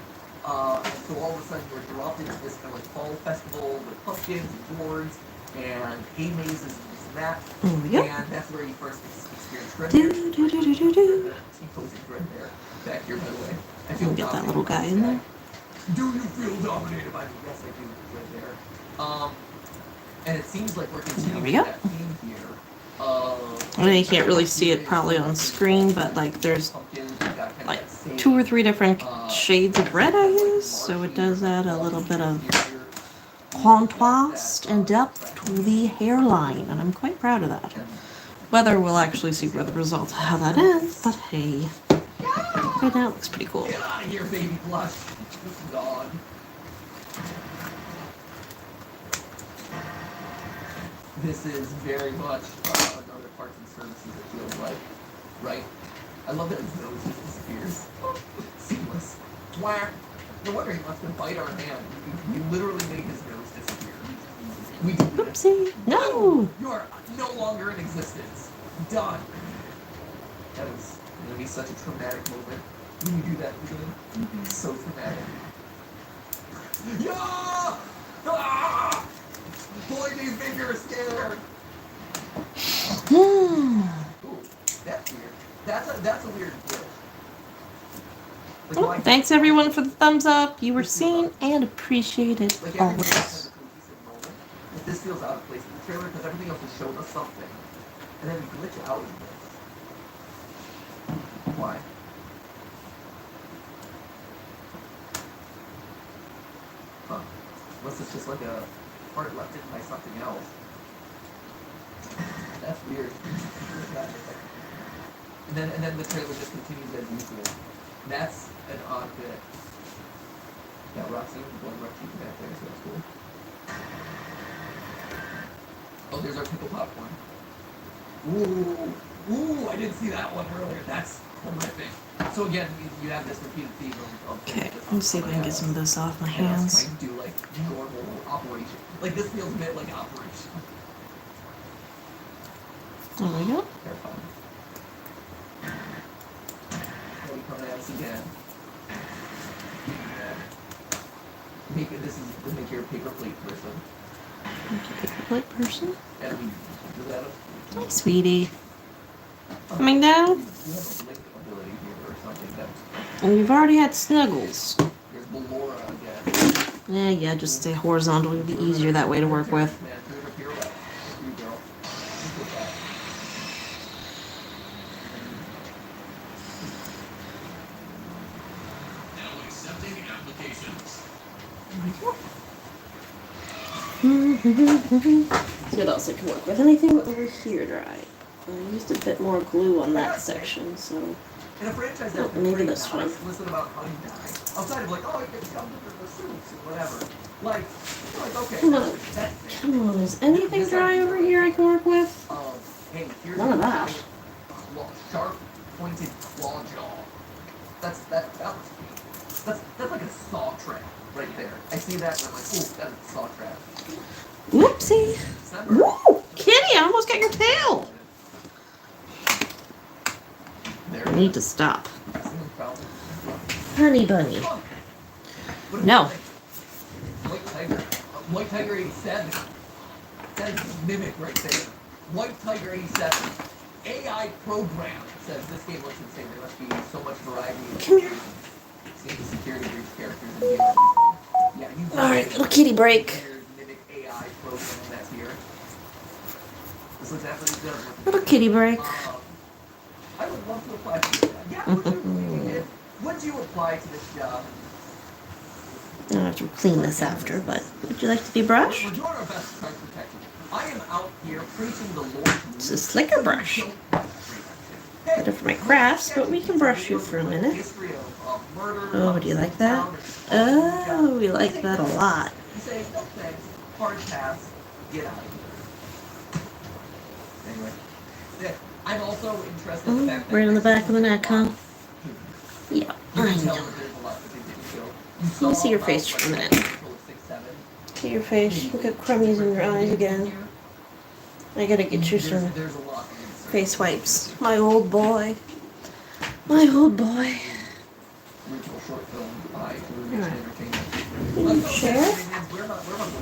And so all of a sudden you're dropped into this kind of like fall festival with pumpkins and gourds and hay mazes and this and that. Yep. And that's where you first experienced Dread Do, Bear. do, do, do, do, do. T-posing Dread Bear back here, by the way. I feel Get that dominated little by guy this in there. Do you feel dominated by me? Yes, I do, Dread Bear. And it seems like we're continuing we go. that theme here. I mean, you can't really see it probably on screen, but like there's like 2 or 3 different shades of red, I guess. So it does add a little bit of contrast and depth to the hairline, and I'm quite proud of that. Whether we'll actually see what the result of how that is, but hey, right now it looks pretty cool. Get out of here, baby blush. God. This is very much another parts and services, it feels like, right? I love that his nose just disappears. Seamless. Whack. No wonder he wants to bite our hand. We literally made his nose disappear. We did it. Oopsie. No! You are no longer in existence. Done. That was going to be such a traumatic moment when you do that again. So traumatic. Yeah! Ah! Boy, these fingers scared. Ooh, that's weird. That's a weird glitch. Like, Oh, why- thanks everyone for the thumbs up. You were seen and appreciated Like everything else always. has a cohesive moment. But this feels out of place in the trailer because everything else has shown us something. And then we glitch out in this. Why? Huh. Unless it's just like a part left in by something else. That's weird. And then the trailer just continues as usual. That's an odd bit. Yeah, Roxy, one Roxy back there, so that's cool. Oh, there's our pickle popcorn. Ooh, I didn't see that one earlier. That's horrific. So again, you have this repeated theme of Okay, let's see if I can get some of this off my hands. trying to do like normal operation. Like this feels a bit like operation. There we go. Terrifying. Let me come at us again. Make your paper plate person. Plate person. And we do that. Hi, sweetie. Coming down? You have a link ability here or something that And we've already had snuggles. there's Ballora again. Yeah, just stay horizontal. It'll be easier that way to work with. Man, do her pirouette. There you go. Look at that. Now accepting applications. See what else I can work with. Anything over here dry. I used a bit more glue on that section, so In a franchise Oh, that maybe this one. explicit about how you die. Outside of like, oh, it gets jumped into the suits and whatever. Like, you're like, okay, Come on. that's come on. Is anything dry over here I can work with? Hey, here's None of that. Sharp, pointed claw jaw. That was me. That's like a saw trap right there. I see that and I'm like, ooh, that's a saw trap. Whoopsie. December. Woo! Kitty, I almost got your tail. There I it need is. to stop. Someone found it. Honey bunny. What is No. it like? White Tiger. White Tiger 87. That is Mimic right there. White Tiger 87. AI program says this game looks insane. There must be so much variety. Come here. See the security breach characters in game. Yeah, you Alright, little kitty break. There's Mimic AI program that's here. This looks absolutely good. Little kitty break. I would love to apply to this job. Yeah, would you apply to this job? I don't have to clean this after, but would you like to be brushed? We're doing our best to try to protect you. I am out here preaching the Lord. It's a slicker brush. Better for my crafts, but we can brush you for a minute. Oh, do you like that? Oh, we like that a lot. You say, no thanks, hard pass, get out of here. Anyway, yeah, I'm also interested in the fact that Right on the back of the neck, huh? Yeah, You I can tell know. that there's a lot that they didn't show. Let me see your face for a minute. See your face. Look at crummies in your eyes again. I gotta get you some There's a lot. face wipes. My old boy. My old boy. Original short film by Alright. Entertainment. Can you share? Where am I going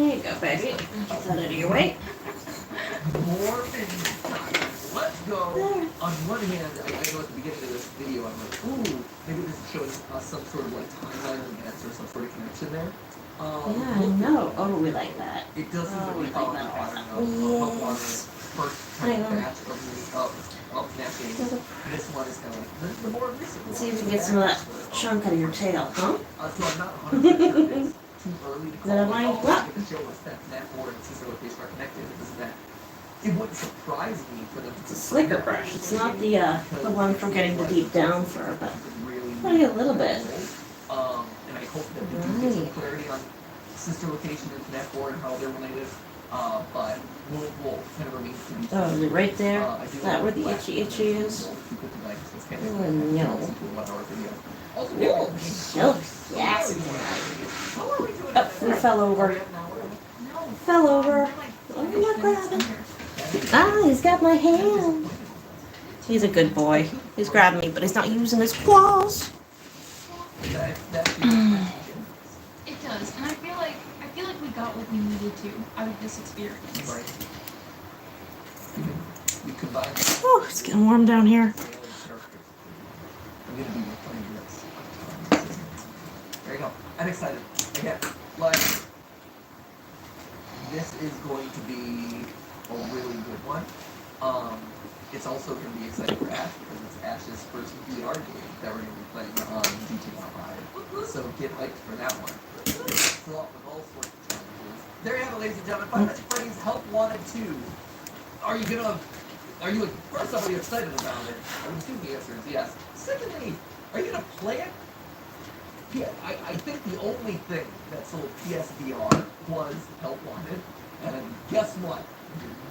There you go, baby. Get that out of your way. More minions time. Let's go. There. on one hand, I know at the beginning of this video, I'm like, ooh, maybe this is showing us some sort of like timeline events or some sort of connection there. Yeah, I know. Oh, we like that. It does seem Oh, like we we followed like the that. pattern of Yes. first I kind of know. batch of snatching. This one is kind of like the more recent one. Let's see if we can get some of that chunk out of your tail, huh? So I'm not 100% sure if it's too early to call That it mine? all What? because Joe was that board and sister location are connected. Isn't that? It wouldn't surprise me for them to It's a slicker brush. It's not the one for getting the deep down fur, but really only a little bit. And I hope that we do get some Right. clarity on sister location and connect board and how they're related. But we'll kind of remain to be Oh, is it right there? I do Is that where the want itchy is? keep it tonight, 'cause it's kind Oh, of no. it's a 1 hour video. Also, Really? Silk. Yes. How are we doing? Oh, we fell over. No. Fell over. They're like Oh, 5 look what minutes happened. under. Ah, he's got my hand. He's a good boy. He's grabbing me, but he's not using his claws. It does, and I feel like we got what we needed to out of this experience. Right. You combine. Oh, it's getting warm down here. I'm gonna be playing this. There you go. I'm excited. Again, like this is going to be a really good one. It's also going to be exciting for Ash because it's Ash's first VR game that we're going to be playing on GTA Online. So get hyped for that one. It's fraught with all sorts of challenges. There you have it, ladies and gentlemen. Five Nights at Freddy's Help Wanted 2. Are you first off, are you excited about it? I would assume the answer is yes. Secondly, are you gonna play it? Yeah, I think the only thing that sold PSVR was Help Wanted, and guess what?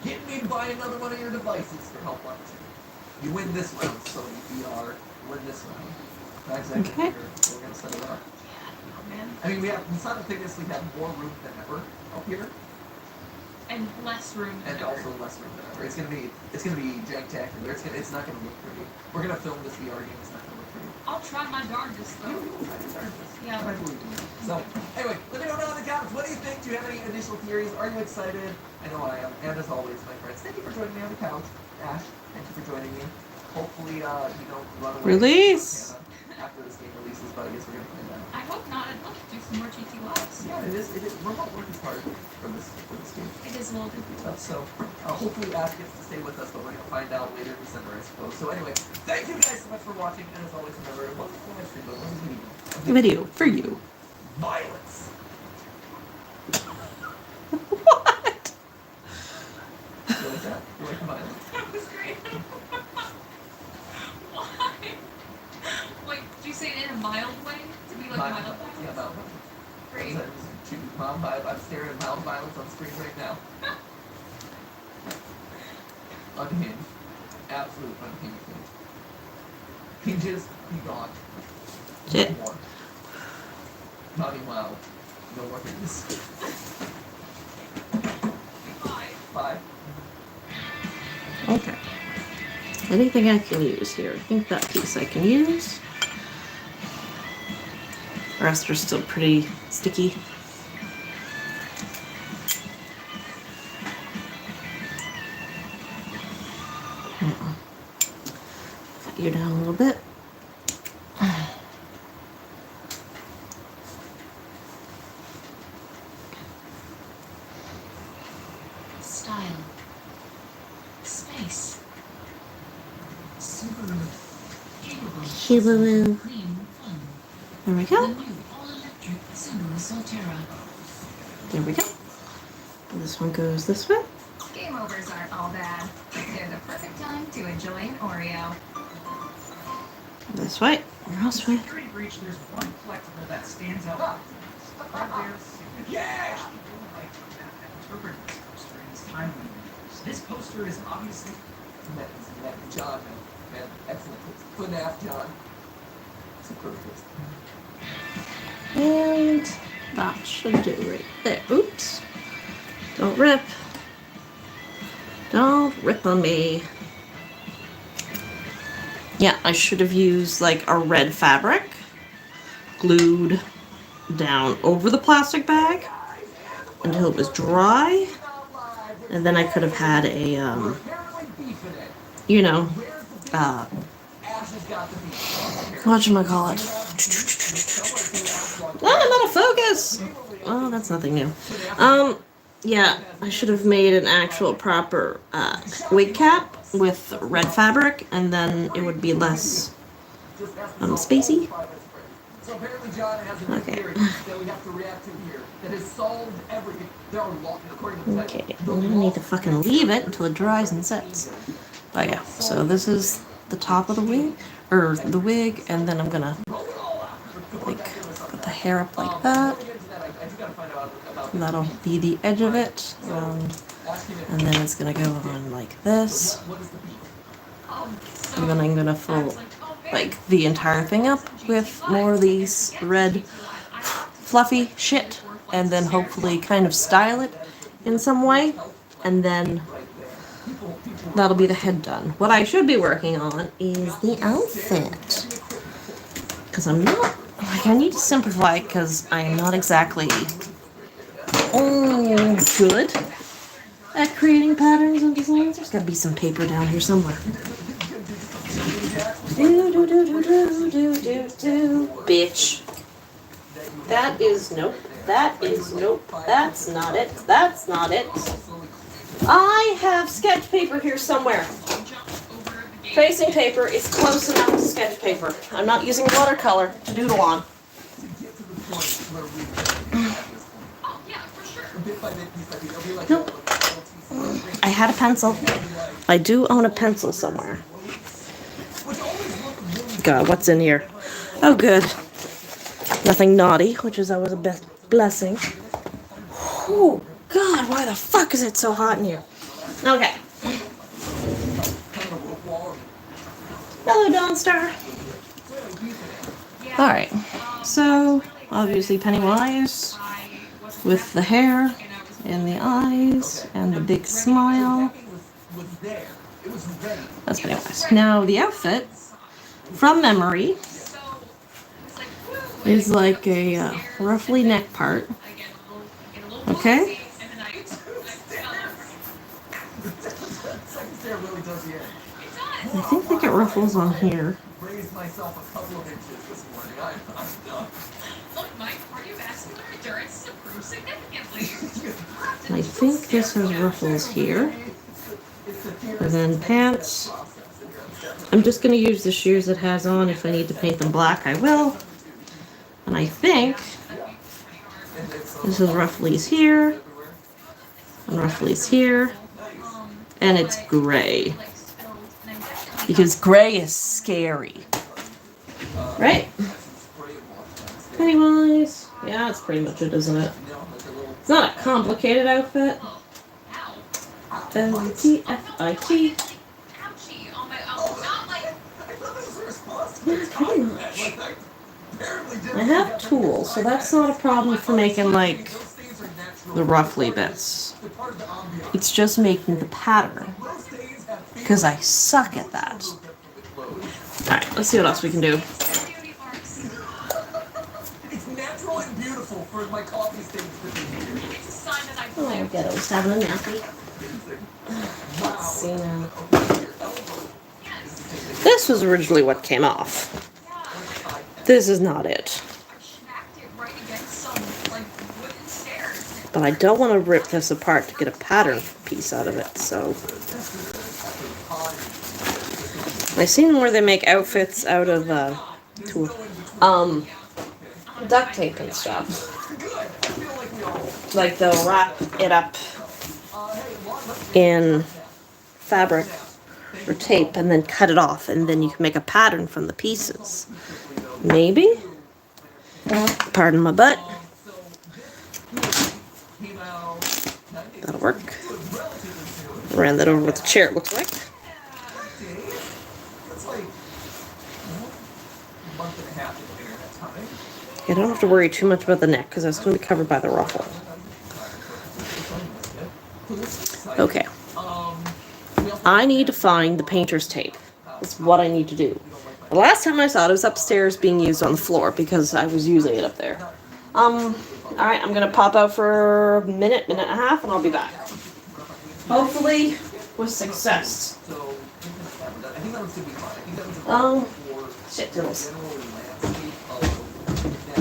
You're getting me to buy another one of your devices for Help Wanted 2. You win this round, Sony VR. Win this round. That's exactly Okay. we're gonna set it up. Oh man. I mean, we simultaneously have more room than ever up here. And less room than And ever. also less room than ever. It's gonna be janktacular. It's not gonna look pretty. We're gonna film this VR game. It's not gonna look pretty. I'll try my darndest You though. will try to start this. Yeah. I believe in you. So anyway, let me know down in the comments. What do you think? Do you have any initial theories? Are you excited? I know I am. And as always, my friends, thank you for joining me on the couch. Ash, thank you for joining me. Hopefully, you don't run away. Release. from Montana after this game releases, but I guess we're gonna play that. I hope not. I'd love to do some more GT Lives. Yeah, it is. Remote work is hard for this game. It is a little difficult. So hopefully Ash gets to stay with us, but we're going to find out later in December, I suppose. So anyway, thank you guys so much for watching, and as always, remember, it wasn't for my stream, but it was a Video for you. violence. What? You like that? You like violence? That was great. Why? Wait, did you say it in a mild way? To be like mild Yeah, violence? mild Great. violence. Mild violence. I'm staring at mild violence on screen right now. Unhinged. Absolute unhinged. Hinges, be gone. Shit. No more. Not wow. No more hinges. Bye. Bye. Okay. Anything I can use here? I think that piece I can use. The rest are still pretty sticky. Cut you down a little bit. Style. Space. Subaru. Capable. Subaru. Clean, fun. There we The go. new all-electric Subaru Solterra. There we go. And this one goes this way. Game overs aren't all bad. They're the perfect time to enjoy an Oreo. This way. Where else way? Security breach, there's one collectible that stands out. Right there, signature. Yeah! People like to interpret this poster in this time window. This poster is obviously John, man, excellent. FNAF John. Superb. And that should do right there. Oops. Don't rip. Don't rip on me. Yeah, I should have used like a red fabric glued down over the plastic bag until it was dry. And then I could have had a, you know, Ash has got to be. whatchamacallit. Ah, I'm out of focus! Oh, that's nothing new. Yeah, I should have made an actual proper wig cap with red fabric, and then it would be less spacey. So apparently John has a Okay. theory that we have to react to here that has solved everything. There are laws, according to the Okay, title, I'm gonna need to fucking leave it until it dries and sets. But yeah, so this is the top of the wig, or the wig, and then I'm gonna like put the hair up like that. And that'll be the edge of it, and then it's gonna go on like this, and then I'm gonna fill like the entire thing up with more of these red fluffy shit, and then hopefully kind of style it in some way, and then that'll be the head done. What I should be working on is the outfit, because I'm not like, I need to simplify because I am not exactly good at creating patterns and designs. There's gotta be some paper down here somewhere. Bitch. That is nope. That is nope. That's not it. That's not it. I have sketch paper here somewhere. Tracing paper is close enough to sketch paper. I'm not using watercolor to doodle on. Nope. I had a pencil. I do own a pencil somewhere. God, what's in here? Oh, good. Nothing naughty, which is always a blessing. Oh, God, why the fuck is it so hot in here? Okay. Hello, Dawnstar. Alright, so obviously Pennywise with the hair and the eyes and the big smile. That's Pennywise. Now, the outfit, from memory, is like a roughly neck part. Okay? I think they get ruffles on here. Raised myself a couple of inches this morning. I'm done. Look, my cardiovascular endurance improved significantly. I think this has ruffles here. And then pants. I'm just going to use the shoes it has on. If I need to paint them black, I will. And I think this is Ruffles here. And Ruffles here. And it's gray. Because gray is scary. Right? Pennywise. Yeah, that's pretty much it, isn't it? It's not a complicated outfit. L-U-T-F-I-T. Ouchie on my own. Not like Yeah, pretty much. I have tools, so that's not a problem for making, like, the roughly bits. It's just making the pattern. Because I suck at that. Alright, let's see what else we can do. beauty marks. It's natural and beautiful for my coffee stains to be here. It's a sign that I Oh, live. Ghetto's having a nappy. Let's see now. This was originally what came off. This is not it. I smacked it right against some like wooden stairs. But I don't want to rip this apart to get a pattern piece out of it, so. I've seen where they make outfits out of duct tape and stuff. Like they'll wrap it up in fabric or tape and then cut it off, and then you can make a pattern from the pieces. Maybe? Pardon my butt. That'll work. Ran that over with the chair, it looks like. I don't have to worry too much about the neck because that's going to be covered by the ruffle. Okay. I need to find the painter's tape. That's what I need to do. The last time I saw it was upstairs being used on the floor because I was using it up there. Alright, I'm going to pop out for a minute, minute and a half, and I'll be back. Hopefully with success. I think that was gonna be fun. I think that was a for shit, the Dills. general landscape of that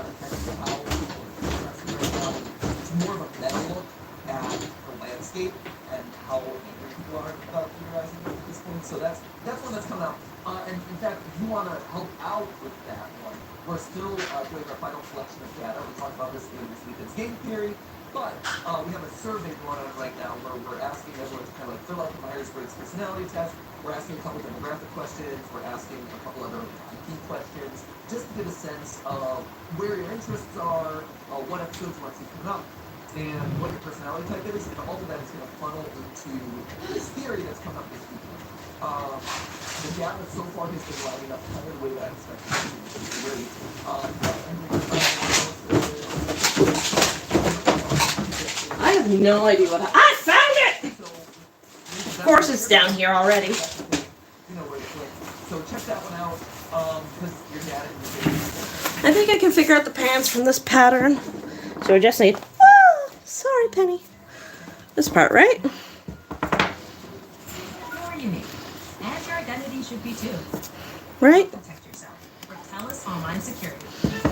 affects how people are expressing right now. It's more of a meta look at the landscape and how angry people are about theorizing at this point. So that's one that's coming out. And in fact, if you want to help out with that one, we're still doing our final selection of data. We talked about this in this weekend's game theory. But we have a survey going on right now where we're asking everyone to kind of like fill out the Myers-Briggs personality test. We're asking a couple demographic questions. We're asking a couple other IP questions, just to get a sense of where your interests are, what episodes you want to see coming up, and what your personality type is. And all of that is going to funnel into this theory that's coming up this weekend. The data so far has been lining up kind of the way that I expected it to, which is great. I have no idea what I found it! Of course it's down here already. You know where to click. So check that one out. Because your data is I think I can figure out the pants from this pattern. So I just need, oh, sorry, Penny. This part, right? You're unique. And your identity should be too. Right? Protect yourself. Fortellis Online Security.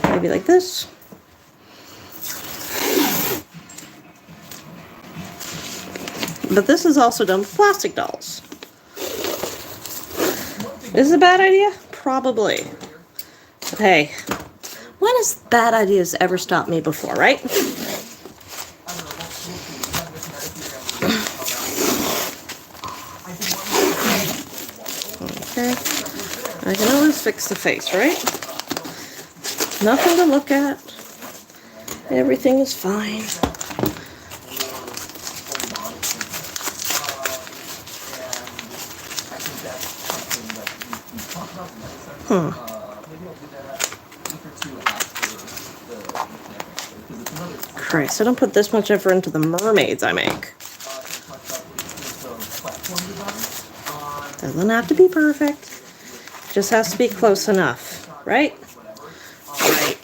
Maybe like this. But this is also done with plastic dolls. Is it a bad idea? Probably. But hey, when has bad ideas ever stopped me before, right? Okay. I can always fix the face, right? Nothing to look at. Everything is fine. Christ, I don't put this much effort into the mermaids I make. Doesn't have to be perfect. Just has to be close enough, right? Right.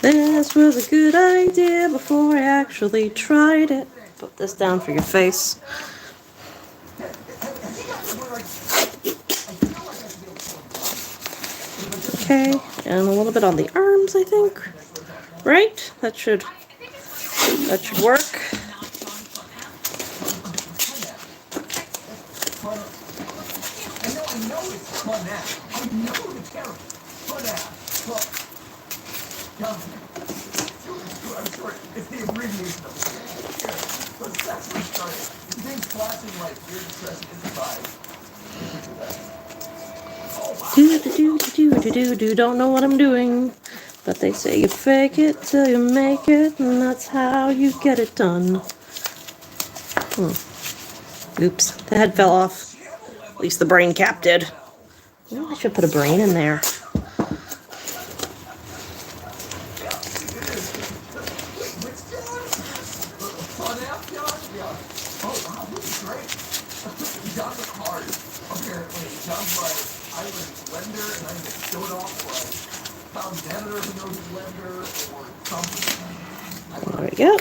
This was a good idea before I actually tried it. Put this down for your face. Okay, and a little bit on the arms, I think. Right? That should work. It's the abbreviation of the thing. So that's where it started. The thing's flashing like your expression is Do. Don't know what I'm doing. But they say you fake it till you make it, and that's how you get it done. Oops, the head fell off. At least the brain cap did. Oh, I should put a brain in there. There we go.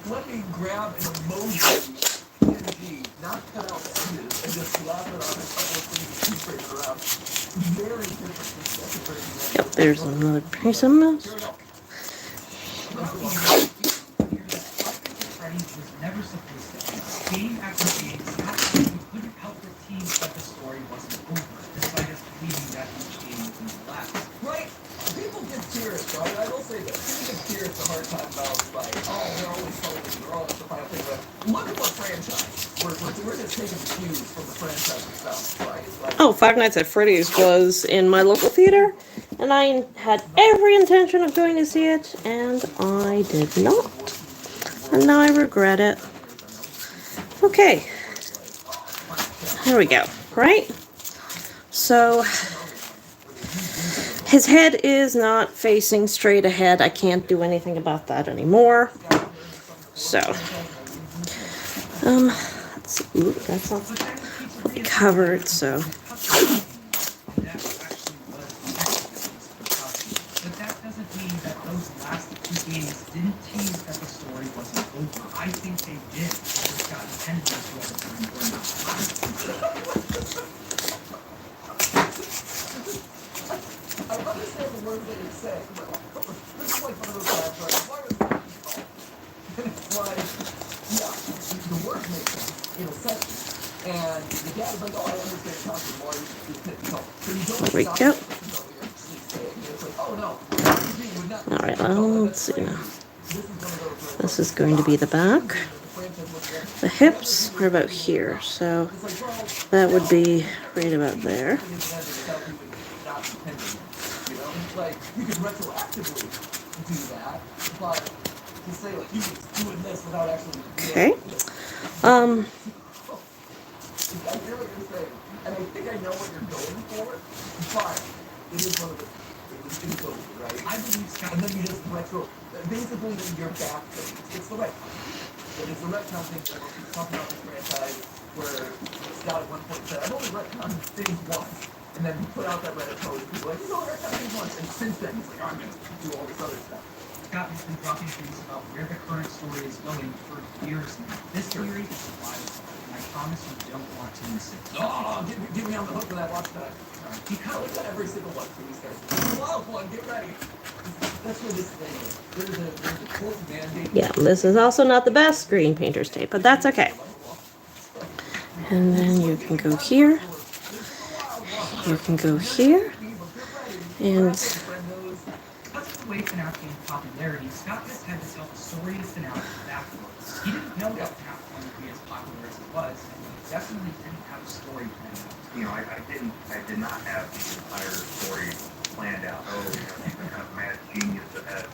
Let me grab an emoji PNG, not cut out pieces, and just slap it on a couple of things and keep bringing it around. Very different. Yep, there's another piece of mouse. Was never supposed to end. Game after game, Scott Pilgrim couldn't help the team that the story wasn't over, despite us believing that each game was in the last. Right? People get curious, right? I will say this. People get curious a hard time about, like, oh, they're always telling us, they're always the final thing, but look at what franchise. We're just taking cues from the franchise itself, right? Oh, Five Nights at Freddy's was in my local theater, and I had every intention of going to see it, and I did not. And now I regret it. Okay. Here we go, right? So, his head is not facing straight ahead. I can't do anything about that anymore. So, let's see. Ooh, that's not covered, so. That actually was but that doesn't mean that those last two games didn't tease that the story wasn't over. I think they did. Just got intended to at the time or not. I understand the words that you're saying, but this is like one of those times where why was that? And it's like, yeah, the words make sense in a sense. And the dad is like, oh, I understand talking more. So you don't There we stop go. what you're actually saying. And it's like, oh no, you would not. Alright, well, let's see now. This is one of those. This is going to be the back. The hips are about here, so that would be right about there. Like, you could retroactively do that, but to say, like, he was doing this without actually Okay. I hear what you're saying, and I think I know what you're going for, but it is one of the, it is over, right? I believe Scott. And then you just basically you're back thing. It's the retcon. But it's the retcon thing that we're talking about this franchise, where Scott at one point said, I've only retconned things once. And then he put out that Reddit post, and he's like, he's only retconned things once. And since then, he's like, I'm going to do all this other stuff. Scott has been dropping things about where the current story is going for years now. This theory is wild, and I promise you don't want to miss it. Oh, get me on the hook for that watch that. Because look at every single one for these guys. It's a wild one, get ready. That's where this thing is. There's a close mandate. Yeah, this is also not the best screen painter's tape, but that's okay. And then you can go here. You can go here. And Because of the way FNAF gained popularity, Scott just had to tell the story to FNAF afterwards. He didn't know that FNAF 1 would be as popular as it was, and he definitely didn't have a story planned out. You know, I did not have the entire story planned out. Oh, you know, he's the kind of mad genius that had,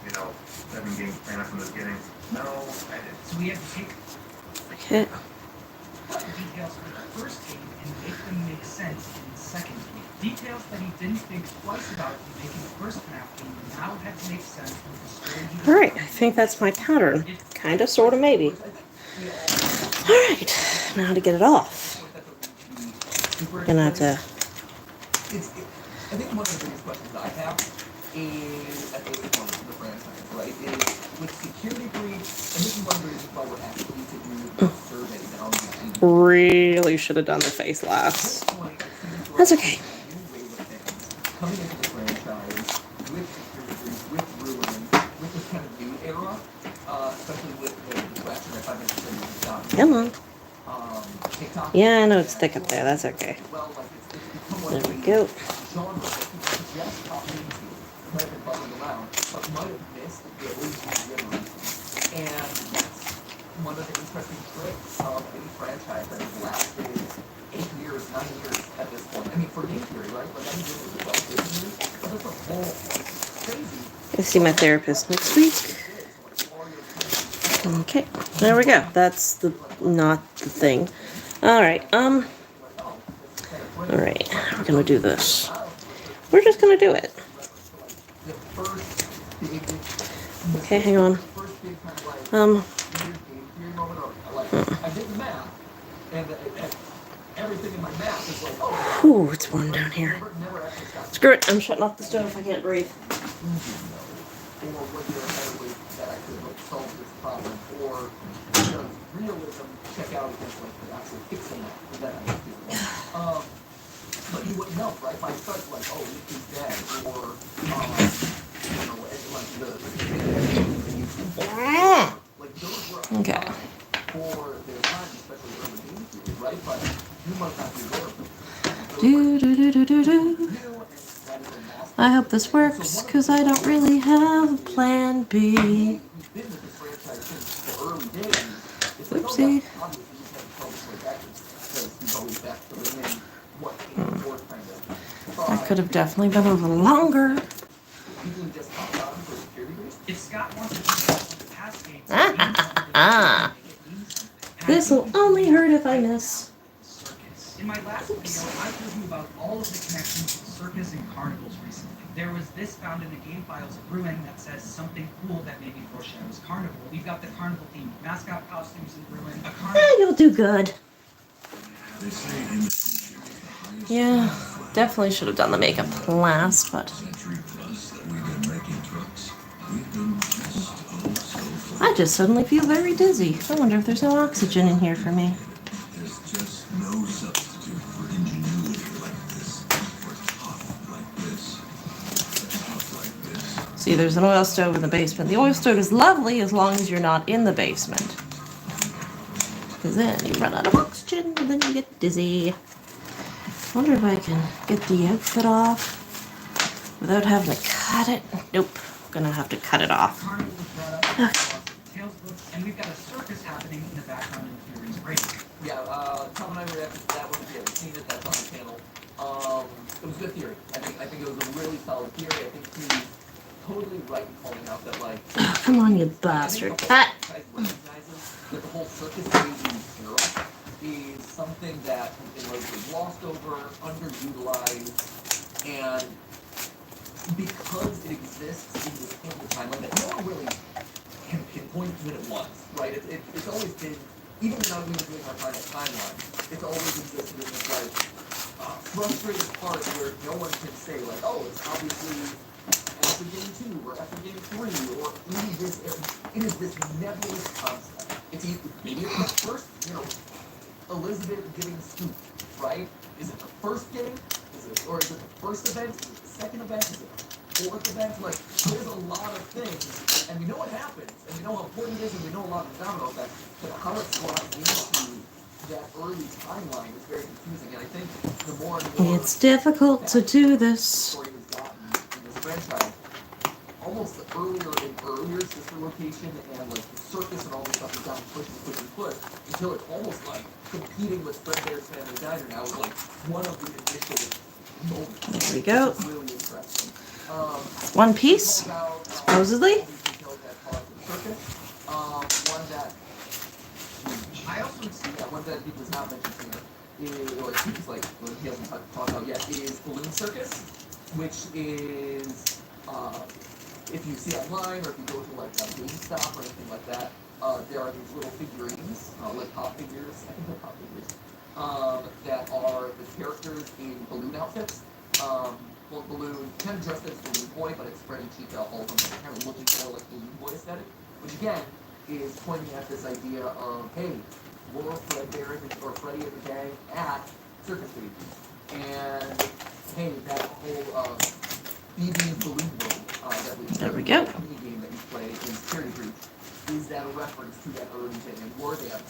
7 games planned out from the beginning. No, I didn't. So we had to take okay. the details from the first game and make them make sense in the second game. Details that he didn't think twice about in making the first FNAF game now had to make sense with the story he was Alright, I think that's my pattern. Kinda, sorta, maybe. Alright, now to get it off. We're gonna have to... I think one of the biggest questions I have is at this point in the franchise, right, is with security breach, and this is one of the reasons why we're actually to do a survey down the Really should have done the face last. That's okay. coming into the franchise with security breach, with ruin, with this kind of new era, especially with the question if I've been Come on. TikTok. Yeah, I know it's thick up there. That's okay. Well, like it's become There like we go. genre that people just pop into, might have been buzzing around, but might have missed the OG genre. And that's one of the interesting tricks of any franchise that has lasted 8 years, 9 years at this point. I mean, for game theory, right? Like, I think this is about 8 years, but that's a whole crazy. I'll see my therapist next week. Okay, there we go. That's the not the thing. Alright, alright, we're gonna do this. We're just gonna do it. The first big, Okay, hang on. first big kind of like, Um, weird game theory moment, or like, I did the math, and everything in my math is like, oh, whew, it's warm down here. never actually got Screw it, I'm shutting off the stove. I can't breathe. or was there a better way that I could like solve this problem, or does realism check out against like the actual fixing that I have to do? But you wouldn't know, right? By such like, oh, he's dead, or like those were Okay. for their time, especially early game theory, right? But you might not be aware of them. Do do do do do do. I hope this works, because I don't really have a plan B. Oopsie. could have definitely been a little longer. People who just hop on for security reasons. If Scott wants to do that with the pass game, Ah. This will only hurt if I miss. circus. In my last video, I told you about all of the connections to circus and carnivals recently. There was this found in the game files of Ruin that says something cool that maybe foreshadows carnival. We've got the carnival themed mascot costumes in Ruin. A carnival. You'll do good. Yeah, definitely should have done the makeup class, but I just suddenly feel very dizzy. I wonder if there's no oxygen in here for me. There's just no substitute for ingenuity like this, for tough like this, tough like this. See, there's an oil stove in the basement. The oil stove is lovely as long as you're not in the basement. Because then you run out of oxygen and then you get dizzy. Wonder if I can get the outfit off without having to cut it. Nope, gonna have to cut it off. Carnival was brought up, lots of tales books, and we've got a circus happening in the background in Fury's Break. Yeah, Tom and I reacted to that one. If you haven't seen it, that's on the channel. It was a good theory. I think it was a really solid theory. I think he's totally right in calling out that, like, Come on, you bastard. Cut! recognizes that the whole circus baby era is something that was lost over, underutilized, and because it exists in this point of timeline that no one really can pinpoint when it was, right? It's always been, even when we were doing our final timeline, it's always existed in this, like, frustrated part where no one can say, like, oh, it's obviously after game 2 or after game 3 or in this era. It is this nebulous concept. It's maybe it's the first, Elizabeth getting scooped, right? Is it the first game? Or is it the first event? Is it the second event? Is it the fourth event? Like, there's a lot of things, and we know what happens, and we know how important it is, and we know a lot of the domino effects, but how it slots into that early timeline is very confusing, and I think the more and more It's difficult to do the this. story has gotten in this franchise, almost the earlier sister location and like the circus and all this stuff has gotten pushed until it's almost like competing with Fredbear's Family Diner now is like one of the initial moments. There we go. It's really interesting. One piece, About, supposedly. all these details that cause the circus. One that I also see one that he was not mentioned here is, or he's like, well, he hasn't talked about yet, is Balloon Circus, which is, if you see online or if you go to like GameStop or anything like that, there are these little figurines, like pop figures, I think they're pop figures, that are the characters in balloon outfits. Well, Balloon, kind of dressed as Balloon Boy, but it's Freddy, Chica, all of them are kind of looking more like Balloon Boy aesthetic, which again is pointing at this idea of, hey, we're Fredbear or Freddy and the gang at Circus Babies. And hey, that whole BB's Balloon World that we There we go. mini game that you play in Security Breach, is that a reference to that early thing? And were they at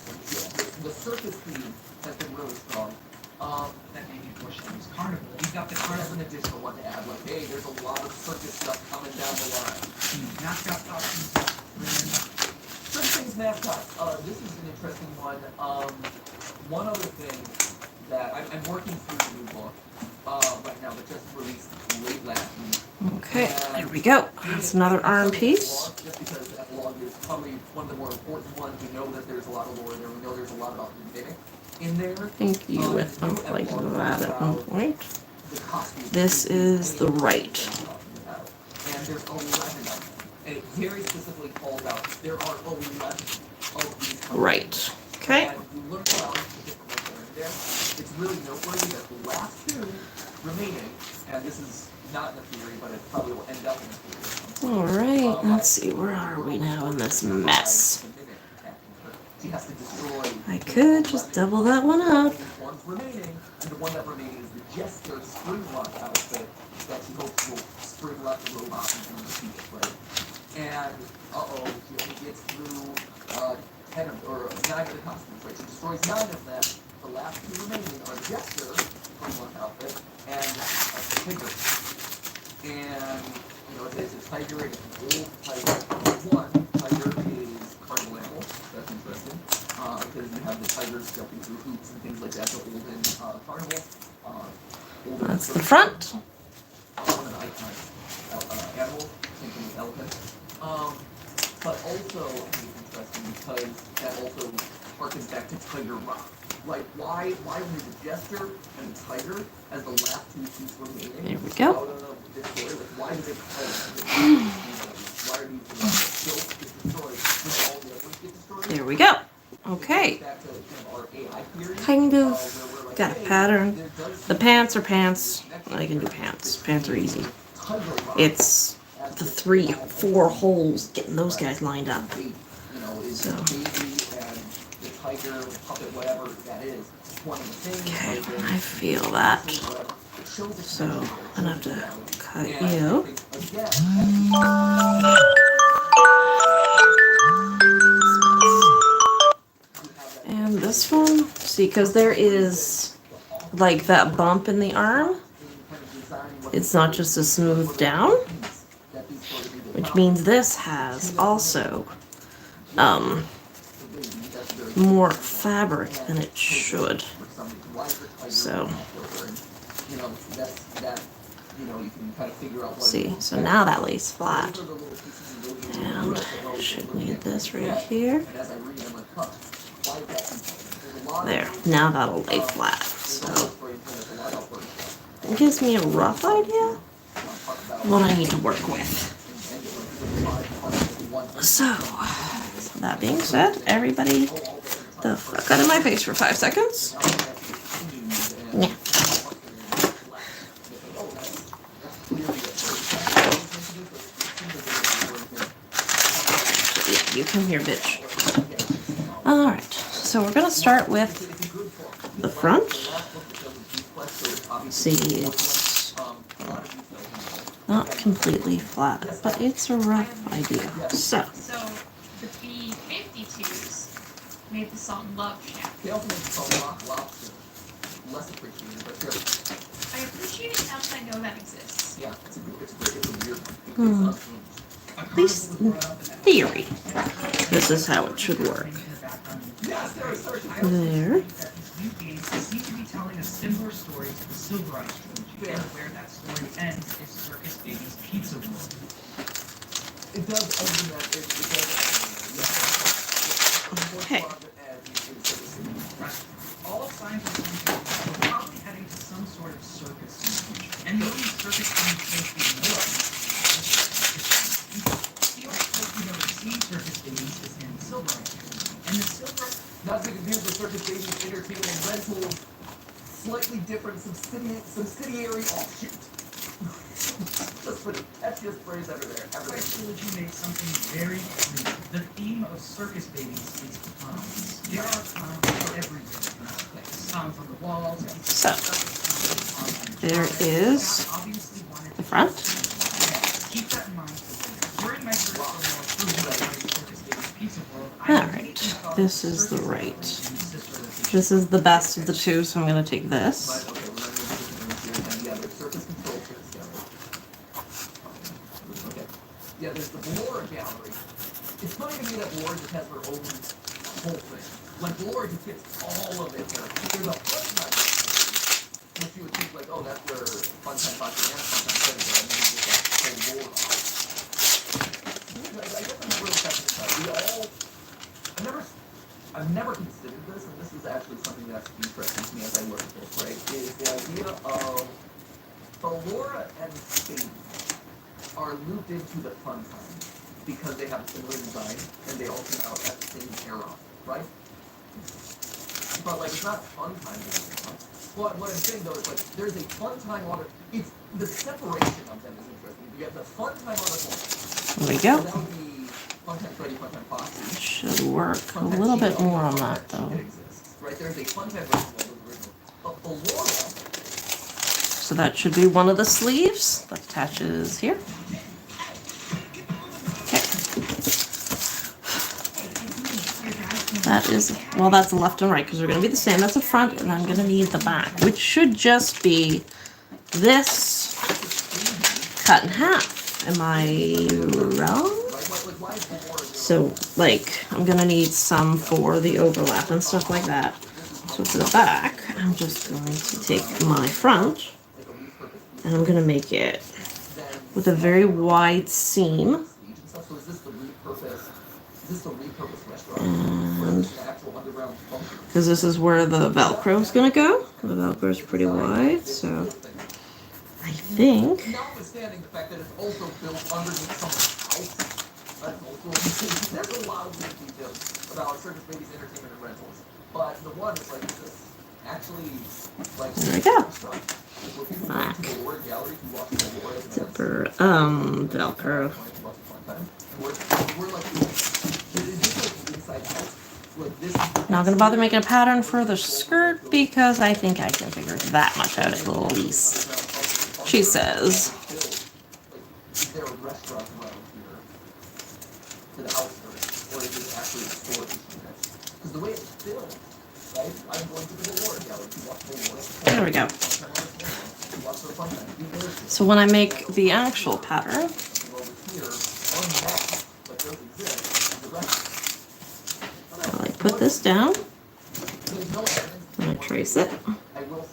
the circus theme has been really strong. that maybe foreshadows carnival. We've got the That's carnival an additional one to add, like, hey, there's a lot of circus stuff coming down the line. mascot costumes. Certain things mascots. This is an interesting one. One other thing that I'm working through the new book right now, that just released late last week. Okay, there we go. That's another arm piece. Just because epilogue is probably one of the more important ones. We know that there's a lot of lore there. We know there's a lot about the mimic in there. I think you went up like that at one point. The costume. This is the right. And there's 11 of them. And it very specifically calls out there are 11 of these. Right. Okay. And you look around at the different ones that are in there, it's really noteworthy that the last 2 remaining, and this is not in the theory, but it probably will end up in the theory. Alright, let's see, where are we now in this mess? She has to destroy. I could just double that one up. One's remaining, and the one that remains is the Jester Springlock outfit that she hopes will springlock the robot into the field, right? And she only gets through 10 or 9 of the costumes, right? She destroys 9 of them. The last 2 remaining are the Jester Springlock outfit and a Tiger. And it's a tiger and it's an old tiger. One tiger is carnival animal. That's interesting. Because you have the tigers jumping through hoops and things like that. The olden carnival. That's the front. But also, I think it's interesting because that also harkens back to Tiger Rock. Like, why were the Jester and the Tiger as the last two suits remaining? There we go. Out of this story? Like, why did they call it? Why are these still destroyed when all the others get destroyed? There we go. Okay. Back to kind of our AI theory. Kind of where we're like, got a hey, pattern. there does The pants are pants. I can do pants. Pants are easy. Tiger Rock It's the 3, 4 holes getting those guys lined up. you know, is So. the baby and the tiger, puppet, whatever that is, one of the things. Okay, like, I feel that. whatever. It shows the So I'm gonna have to cut And I you. think, again, And this one, see, because there is like that bump in the arm. It's not just a smooth down, which means this has also more fabric than it should. So, you know, that, you know, you can kind of figure out what see, so now that lays flat. And should need this right here. And as I read, I'm like, huh, why is that? There's a lot There, now that'll lay flat. So it gives me a rough idea what I need to work with. So that being said, everybody, the fuck out of my face for 5 seconds. Yeah. Yeah, you come here, bitch. Alright, so we're gonna start with the front. See, it's not completely flat, but it's a rough idea. So, So the B-52s made the song Love Shack. They also make the song Rock Lobster. Less appreciated, but sure. I appreciate it now that I know that exists. Yeah, it's a weird one. at least in theory, this is how it should work. There. New games seem to be telling a similar story to the Silver Eye trilogy, and where that story ends is Circus Baby's Pizza World. It does end in that. It does. Okay. All signs are pointing to we're probably heading to some sort of circus in the future. And the only circus things make me more the only place we've ever seen Circus Babies is in Silver Eye. And the Silver Eye Not to confuse with Circus Baby's Entertainment and Rental, slightly different subsidiary offshoot. Just for the catchiest phrase ever there. Eye trilogy made something very clear. The theme of Circus Babies is clowns. There are clowns everywhere in this place. Clowns on the walls. So, there is the front. Keep that in mind for later. During my first Circus Babies Pizza World, Alright, this is the right. This is the best of the two, so I'm going to take this. But, okay, we're going to do the other surface control kits together. Okay. Yeah, there's the Ballora gallery. It's funny to me that Ballora just has her own whole thing. Like, Ballora just gets all of it there. There's a fun time which you would think, like, oh, that's where Fun Time Foxy and Fun Time Freddy go, and then you just like whole Ballora. I guess I'm really fascinated by it. I've never considered this, and this is actually something that's interesting to me as I look at this, right? Is the idea of Ballora and Sadie are looped into the Fun Time because they have a similar design and they all came out at the same era, right? But like, it's not Fun Time anymore. What I'm saying though is like, there's a Fun Time on it. It's the separation of them is interesting. You have the Fun Time on the corner. There we go. So that would be Fun Time Freddy, Fun Time Foxy. Should work a little bit more on that though. Right, there's a Fun Time version of the original. But Ballora, So that should be one of the sleeves that attaches here. Okay. That is, well, that's the left and right because they're going to be the same. That's the front, and I'm going to need the back, which should just be this cut in half. Am I wrong? So, like, I'm going to need some for the overlap and stuff like that. So for the back, I'm just going to take my front, and I'm going to make it with a very wide seam. so is this the repurposed this is a repurposed restaurant? And- Or is this an actual underground bunker? Because this is where the Velcro's gonna go. The Velcro's pretty wide, so I think. Notwithstanding the fact that it's also built underneath someone's house, that's also there's a lot of weird details about Circus Baby's entertainment and rentals. But the one is like this actually like There we go. restaurant. Like, where people go to the Lord Gallery to watch the Lord as an Zipper, Velcro. we're like this inside house. Like this Not gonna bother making a pattern for the skirt because I think I can figure that much out at least. She says. Is there a restaurant around here to the outskirts, or is it actually a store? Because the way it's built, right? I'm going to the Lord Gallery to watch the Lord. There we go. So when I make the actual pattern, I like put this down. And I trace it.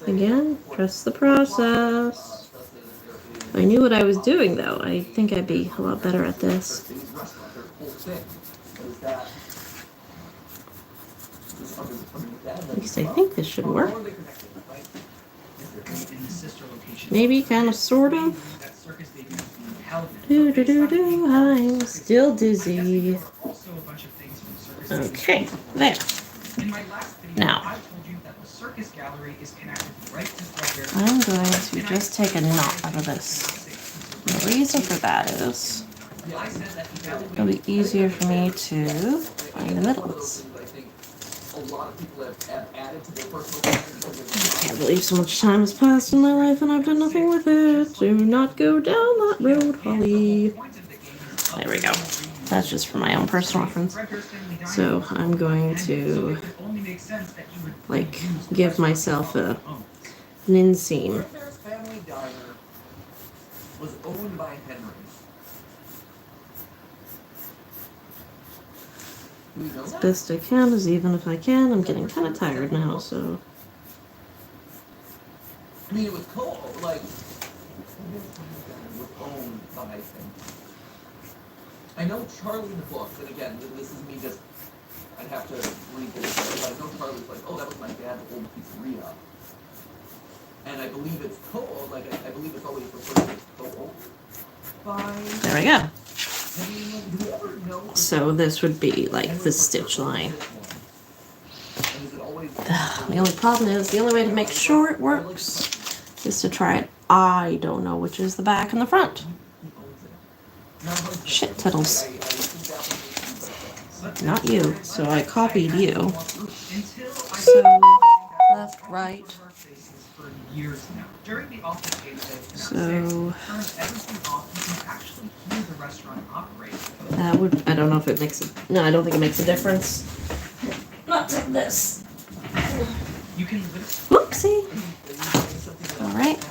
Again, trust the process. If I knew what I was doing though, I think I'd be a lot better at this. At least I think this should work. Maybe, kind of, sort of. Do do do do. I'm still dizzy. Okay, there. Now, I'm going to just take a knot out of this. The reason for that is it'll be easier for me to find the middles. I can't believe so much time has passed in my life and I've done nothing with it. Do not go down that road, Holly. There we go. That's just for my own personal reference. So I'm going to, like, give myself an inseam. Fairfax Family Diner was owned by Henry. Do you know As that? best I can, as even if I can. I'm getting kind of tired now, so. I mean, it was like, it was owned by Henry. I know Charlie in the book, and again, this is me just, I'd have to read this, but I know Charlie's like, oh, that was my dad's old pizzeria. And I believe it's like, I believe it's always referred to as co-owned by... There we go. Do we ever know... So this would be like the stitch line. And is it always... The only problem is, the only way to make sure it works is to try it. I don't know which is the back and the front. Shit tittles. Not you, so I copied you. So, left, right. So, that would, I don't know if it makes a, no, I don't think it makes a difference. Not to this. Whoopsie. Alright.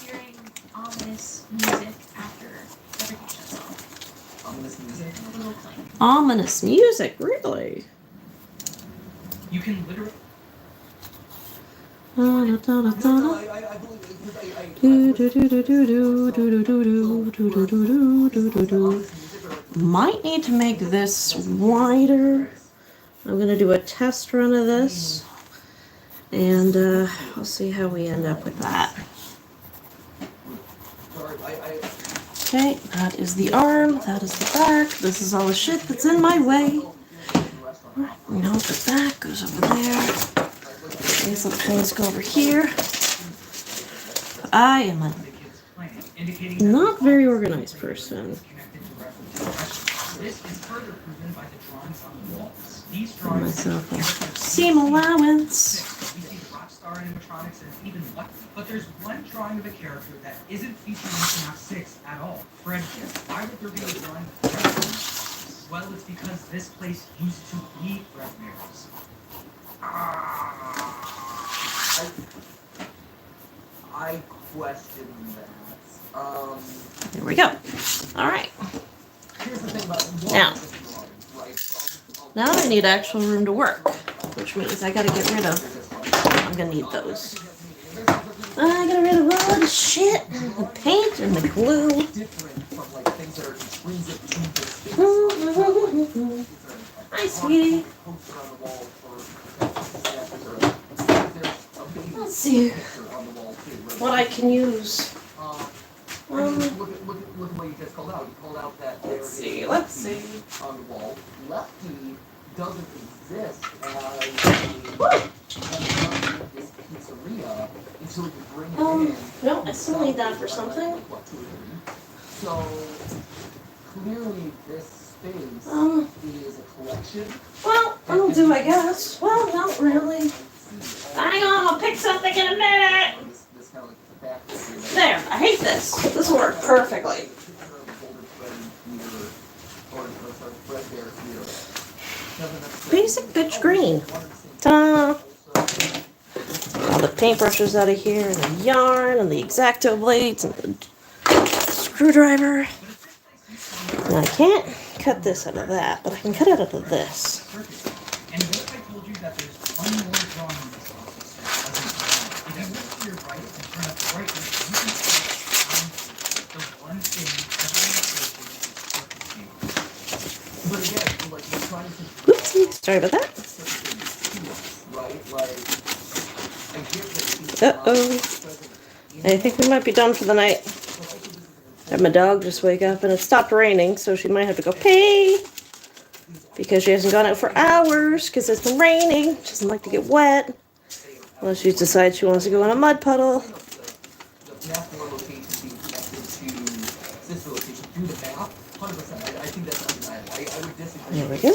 Hearing ominous music after everything shuts off. Ominous music? A little clang. Ominous music, really? You can literally. Da, da, da, da, da. No, I believe it, because I Do, do, do, do, do, do, do, do, do, do, do, do, do, do, do. Might need to make this wider. I'm gonna do a test run of this, and we'll see how we end up with that. Okay, that is the arm, that is the back, this is all the shit that's in my way. Now the back goes over there. These little things go over here. I am a not very organized person. Give myself a seam allowance. But there's one drawing of a character that isn't featured in FNAF 6 at all. Fred. Why would there be a drawing of Fred? Well, it's because this place used to be Fredbear's. I question that. Here we go. Alright. Here's the thing about Now. right? Now I need actual room to work, which means I gotta get rid of, I'm gonna need those. I gotta get rid of all the shit, and the paint and the glue. Different from like things that are intrinsic to this space. Hi, sweetie. Poster on the wall for there's a baby Let's see picture on the wall too. Right? what I can use. I mean, look at what you just called out. You called out that there Let's is see. Lefty on the wall. Lefty doesn't exist as this pizzeria until you bring it in. No, I still need that for something. Like, what, 2 or 3? So clearly this space is a collection. Well, I'll do, I guess. Well, not really. Hang on, I'll pick something in a minute. This kind of like the back area. There, I hate this. This will work perfectly. Basic bitch green. Ta-da! All the paintbrushes out of here, and the yarn, and the X-Acto blades, and the screwdriver. And I can't cut this out of that, but I can cut it out of this. And what if I told you that there's one more drawing in this office that doesn't have? If you look to your right and turn up the brightness, you can see the one thing everyone associates with But again, like you're trying to Whoopsie, sorry about that. right? Like I get that Uh-oh. I think we might be done for the night. Had my dog just wake up and it stopped raining, so she might have to go pee. Because she hasn't gone out for hours because it's been raining. She doesn't like to get wet. Unless she decides she wants to go in a mud puddle. the map more location being connected to sister location through the map, 100%. I think that's undeniable. I would disagree. There we go.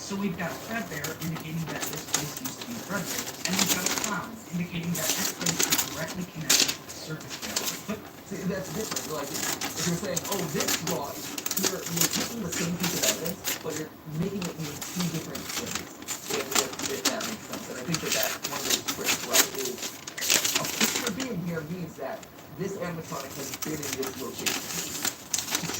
So we've got a threadbare indicating that this place used to be threadbare, and we've got a clown indicating that this place is directly connected to the surface area. See, that's different. Like, if you're saying, oh, this drawing, you're taking the same piece of evidence, but you're making it mean 2 different things. If that makes sense. And I think that that's one of those tricks, right? Is a picture being here means that this animatronic has been in this location.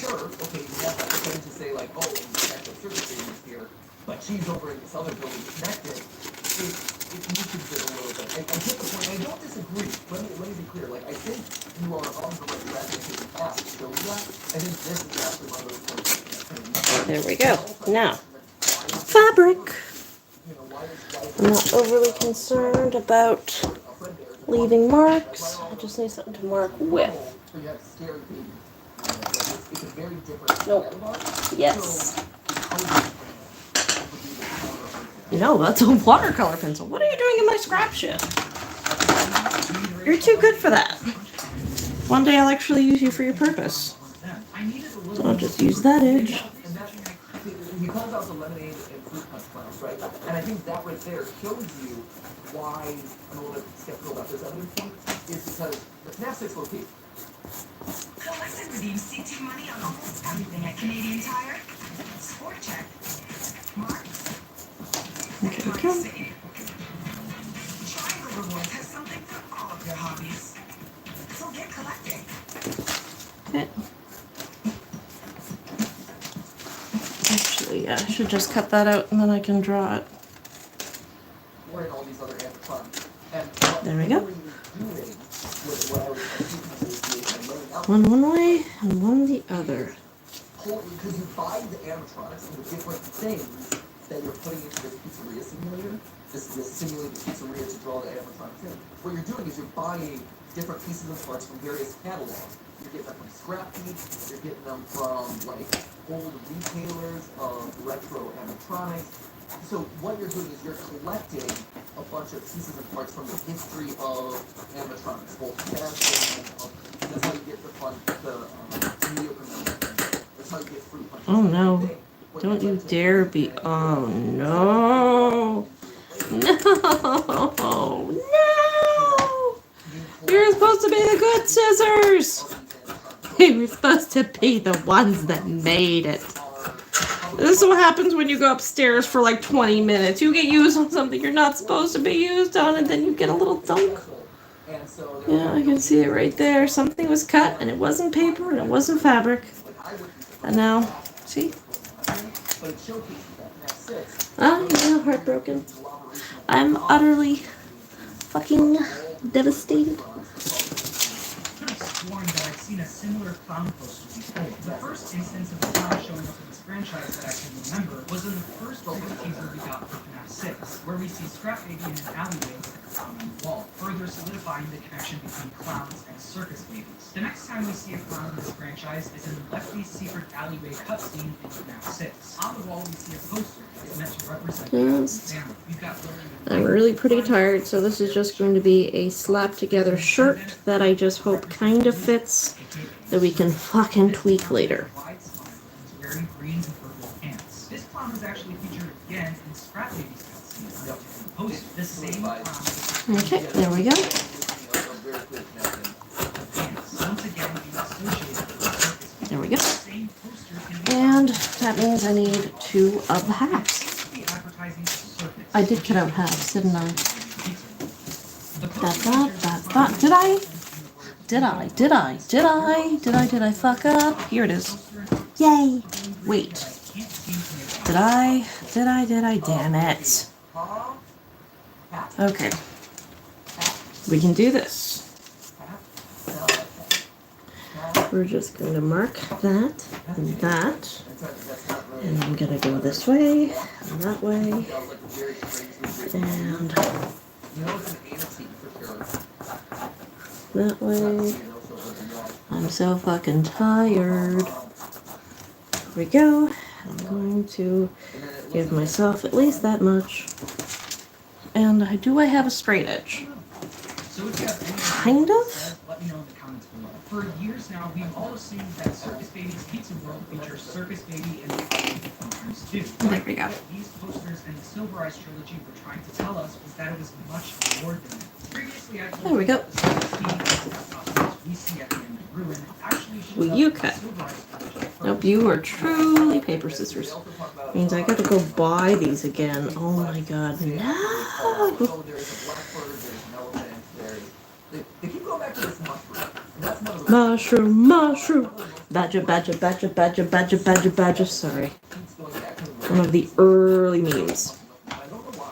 Sure, okay, you have that potential to say, like, oh, the actual surface area is here, but she's over in this other building connected. It weakens it a little bit. I get the point. I don't disagree. Let me be clear. Like, I think you are on the right track in the past to show that. I think this is actually one of those points. There we go. Now, fabric. I'm not overly concerned about leaving marks. I just need something to mark with. So you have scary baby. It's a very different Nope. animal. Yes. So, No, that's a watercolor pencil. What are you doing in my scrap shit? You're too good for that. One day I'll actually use you for your purpose. So I'll just use that edge. and that, he calls out the lemonade and fruit punch clowns, right? And I think that right there shows you why I'm a little bit skeptical about this evidence point, is because the FNAF 6 location. Collect and redeem CT money on almost everything at Canadian Tire. Sport Check. Marks. Okay, Mark okay. City. Triangle Rewards has something for all of your hobbies. So get collecting. Okay. Actually, yeah, I should just cut that out and then I can draw it. Or in all these other animatronics. And what There we go. what you're doing with what I was I'm laying out One way and one the other. because you buy the animatronics and the different things that you're putting into this pizzeria simulator, this simulated pizzeria to draw the animatronics in. What you're doing is you're buying different pieces and parts from various catalogs. You're getting them from scrap heap, you're getting them from like old retailers of retro animatronics. So what you're doing is you're collecting a bunch of pieces and parts from the history of animatronics, both past and that's how you get the fun, the mediocre numbers. That's how you get fruit punches. Oh no. Don't you dare be. Oh no. No. No. You're supposed to be the good scissors. You were supposed to be the ones that made it. This is what happens when you go upstairs for like 20 minutes. You get used on something you're not supposed to be used on, and then you get a little dunk. Yeah, I can see it right there. Something was cut, and it wasn't paper, and it wasn't fabric. And now, see? Oh, yeah, heartbroken. I'm utterly fucking devastated. sworn that I've seen a similar clown poster before. The first instance of a clown showing up in this franchise that I can remember was in the first teaser we got for FNAF 6, where we see Scrap Baby in an alleyway with a clown on the wall, further solidifying the connection between clowns and circus babies. The next time we see a clown in this franchise is in Lefty's secret alleyway cutscene in FNAF 6. On the wall, we see a poster that's meant to represent the Yes. family. We've got I'm really pretty tired, so this is just going to be a slap together shirt that I just hope kind of fits, that we can fucking tweak later. Wide smile and is wearing green and purple pants. This clown is actually featured again in Scrap Baby's cutscene. Post the same clown. Okay, there we go. Once again, being associated with the circus. There we go. Same poster can be And that means I need 2 of the halves. be advertising the circus. I did cut out halves, didn't I? The That. Did I? Did I fuck up? Here it is. Yay! Wait. Did I? Damn it. Okay. We can do this. We're just going to mark that and that. And I'm going to go this way and that way. And that way. I'm so fucking tired. Here we go. I'm going to give myself at least that much. And I have a straight edge? So if you have any Kind of? ideas, let me know in the comments below. For years now, we've all assumed that Circus Baby's Pizza World features Circus Baby and the features too. There we go. What these posters and the Silver Eyes trilogy were trying to tell us was that it was much more than that. Previously, I told There we you go. that the costumes we see at the end of Ruin actually showed Will up you in the cut? Silver Eyes trilogy first. Nope, you are truly paper scissors. Means I gotta go buy these again. Oh my god, no! So there's a blackbird, there's an elephant, they keep going back to this mushroom. And that's one of the Mushroom. Badger. Sorry. keeps going back to the One of the early memes. I don't know why.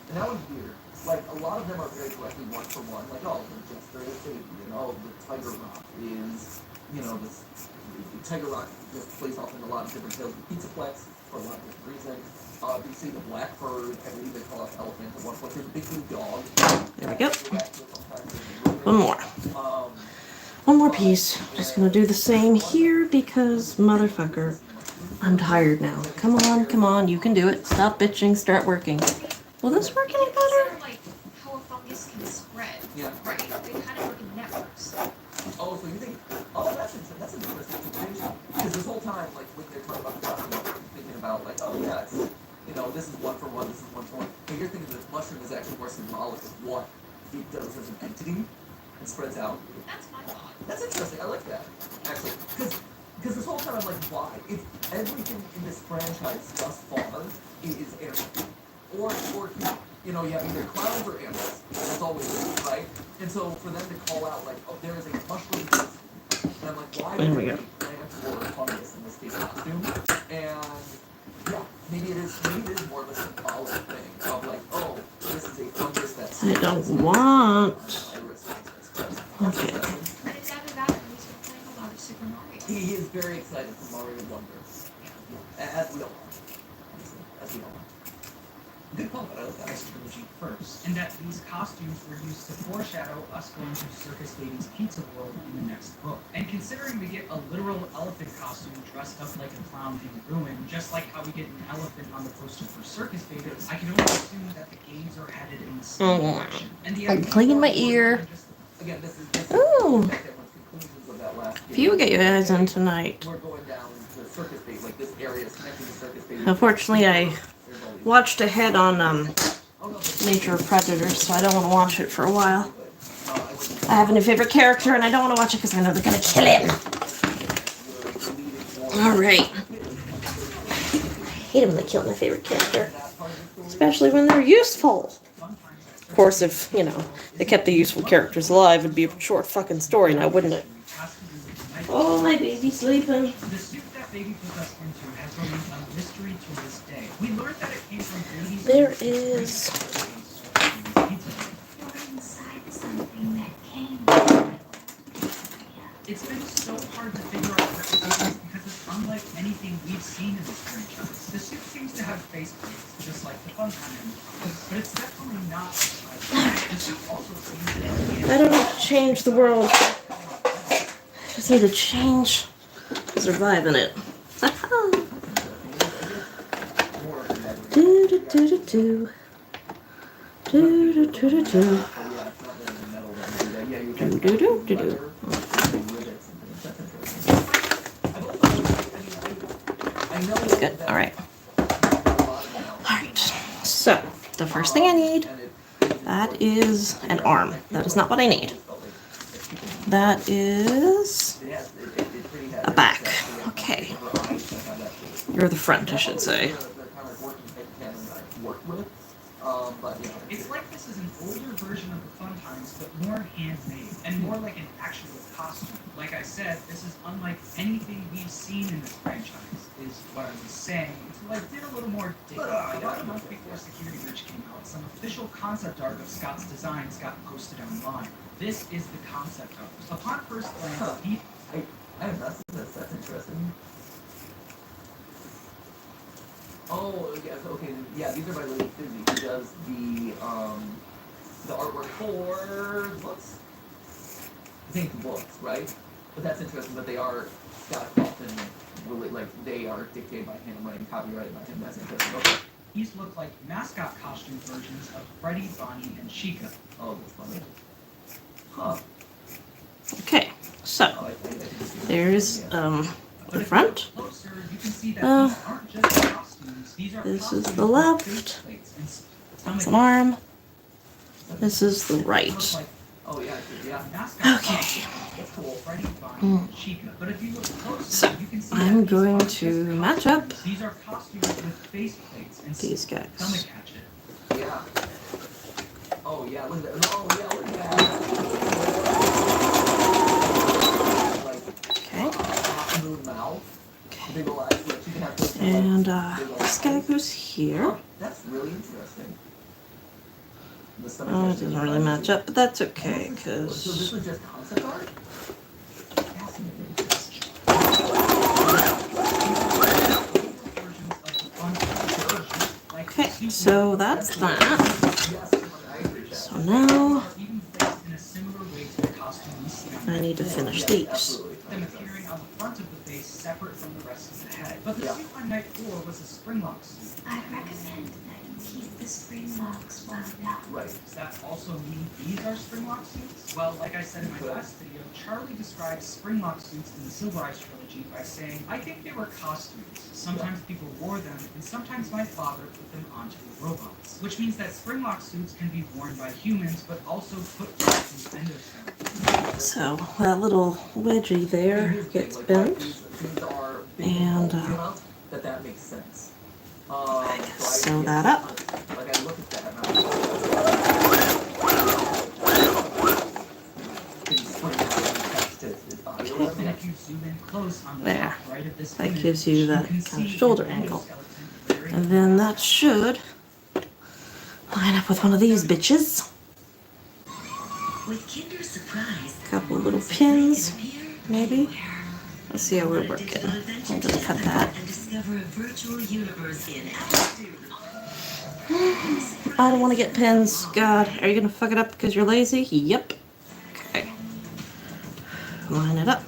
And that was weird. Like, a lot of them are very directly one for one. Like, oh, the Straight Baby, and oh, the Tiger Rock is, the Tiger Rock just plays off in a lot of different tales. The Pizzaplex, for a lot of different reasons. You see the Blackbird, I believe they call it elephant at one point. There's a big blue dog. There we go. One One more. One more piece. Just gonna do the same here because, motherfucker, I'm tired now. Come on, you can do it. Stop bitching, start working. Will this work any better? Sort of like how a fungus can spread. Yeah. Right? They kind of work in networks. Oh, so you think? Oh, that's an interesting situation. Because this whole time, like when they're talking about the costume, I'm thinking about like, oh yeah, it's this is one for one, this is one for one. But you're thinking this mushroom is actually more symbolic of what it does as an entity and spreads out. That's my thought. That's interesting. I like that actually, because this whole time I'm like, why? It's everything in this franchise thus far is animal, or you have either clowns or animals. That's always it, right? And so for them to call out like, oh, there is a mushroom, and I'm like, why There would we there go. be plant or fungus in this case costume? And yeah, maybe it is more of a symbolic thing of like, oh, this is a fungus that's. I don't want. Okay. But it's either that or he's been playing a lot of Super Mario. He is very excited for Mario Wonder. As we all are. As we all are. Good call, but I like that. Ice trilogy first, and that these costumes were used to foreshadow us going to Circus Baby's Pizza World in the next book. And considering we get a literal elephant costume dressed up like a clown in Ruin, just like how we get an elephant on the poster for Circus Baby, I can only assume that the games are headed in the same direction. And the I'm idea cleaning my of- ear. Again, this is Ooh. back at one of the conclusions of that last If you get your eyes on tonight. We're going down to Circus Baby, like this area is connecting to Circus Baby. Unfortunately, I There's all these- watched ahead on Oh, no, Nature of Predators, so I don't want to watch it for a while. I wouldn't I have a new favorite character, and I don't want to watch it because I know they're gonna kill him. All right. I hate it when they kill my favorite character, especially when they're useful. Of course, if they kept the useful characters alive, it'd be a short fucking story now, wouldn't it? Oh, my baby's sleeping. The suit that Baby put us into has remained a mystery to this day. We learned that it came from Baby's. There is. You're inside something that came from it. It's been so hard to figure out what it is because it's unlike anything we've seen in this franchise. The suit seems to have faceplates, just like the Funtime, but it's definitely not like the suit also seems to have I don't have to change the world. I just need to change to survive in it. Do do do do do. Do do do do do. Do do do do do. That's good. All right. All right. So the first thing I need, that is an arm. That is not what I need. That is a back. Okay. Or the front, I should say. It's like this is an older version of the Fun Times, but more handmade and more like an actual costume. Like I said, this is unlike anything we've seen in this franchise, is what I was saying. So I did a little more digging. About a month before Security Breach came out, some official concept art of Scott's designs got posted online. This is the concept art. Upon first glance, That's interesting. Oh, yeah, okay, yeah, these are by Lily Fizzy, who does the artwork for books. I think it's books, right? But that's interesting, but they are Scott Kaufman, really, like, they are dictated by him, right, and copyrighted by him, that's interesting. Okay. these look like mascot costume versions of Freddy, Bonnie, and Chica. Oh, that's funny. Huh. Okay. So Oh, I think there's the front. Closer, you can see that Uh, these aren't just costumes. These are this is costumes the with left. faceplates and That's stomach an arm. This is the Look right. like Oh, yeah, yeah. mascot Okay. costumes. That's cool. Freddy, Bonnie, and Chica. But if you look closer, So, you can see I'm that these going aren't to just match up costumes. These are costumes with faceplates and these stomach guys. hatchet. Yeah. Oh, yeah, look at that. Oh, yeah, look at that. Like, Okay. smooth mouth. Okay. Big ol' eyes. Like, you can have those, And big ol' this guy eyes. goes here. Oh, that's really interesting. The stomach Oh, it hatchet doesn't is really fun, match too. up, but that's okay, So this because was just concept art? Fascinating. okay. So that's that. Yes, I agree with that. So now Even placed in a similar way to the costume we see on I need to finish these. Absolutely. them appearing on the front of the face separate from the rest of the head. But the Yeah. suit on night 4 was a Springlock suit. I recommend that you keep the spring locks wound up. Right. Does that also mean these are Springlock suits? Well, like I said in my last video, Charlie describes Springlock suits in the Silver Eyes trilogy by saying, I think they were costumes. Sometimes people wore them, and sometimes my father put them onto the robots. Which means that Springlock suits can be worn by humans, but also put in endoskeleton. so that little wedgie there Here's the thing, gets like, bent. These are big And, bulky enough that makes sense. I So just sew that up. Like I look at that and I'm And if you zoom in close on the There. top right of this That image, gives you the can kind of see shoulder an angle. endoskeleton very And then that should line up with one of these bitches. With Kinder Surprise, Couple little pins, maybe. Let's see how we're working. I'm gonna cut that. and discover a virtual universe in our I don't want to get pins. God, are you gonna fuck it up because you're lazy? Yep. Okay. Line it up.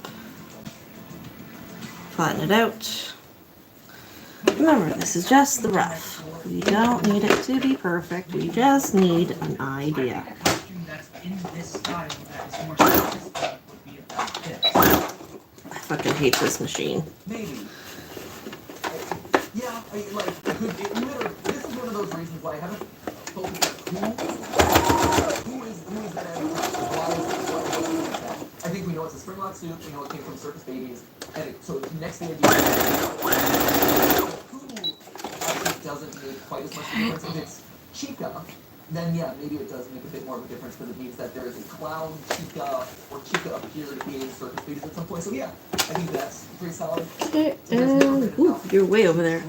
Flatten it out. Remember, this is just the rough. We don't need it to be perfect. We just need an idea. A costume that's in this style that is more sophisticated would be about this. I fucking hate this machine. Maybe. Yeah, this is one of those reasons why I haven't focused on who is that actor? Why is it like that? I think we know it's a Springlock suit, we know it came from Circus Babies, and so next thing I do, who I think doesn't make quite as much difference. If it's Chica, then yeah, maybe it does make a bit more of a difference because it means that there is a clown Chica, or Chica appeared in Circus Babies at some point. So yeah, I think that's pretty solid. Okay, ooh, you're way over there.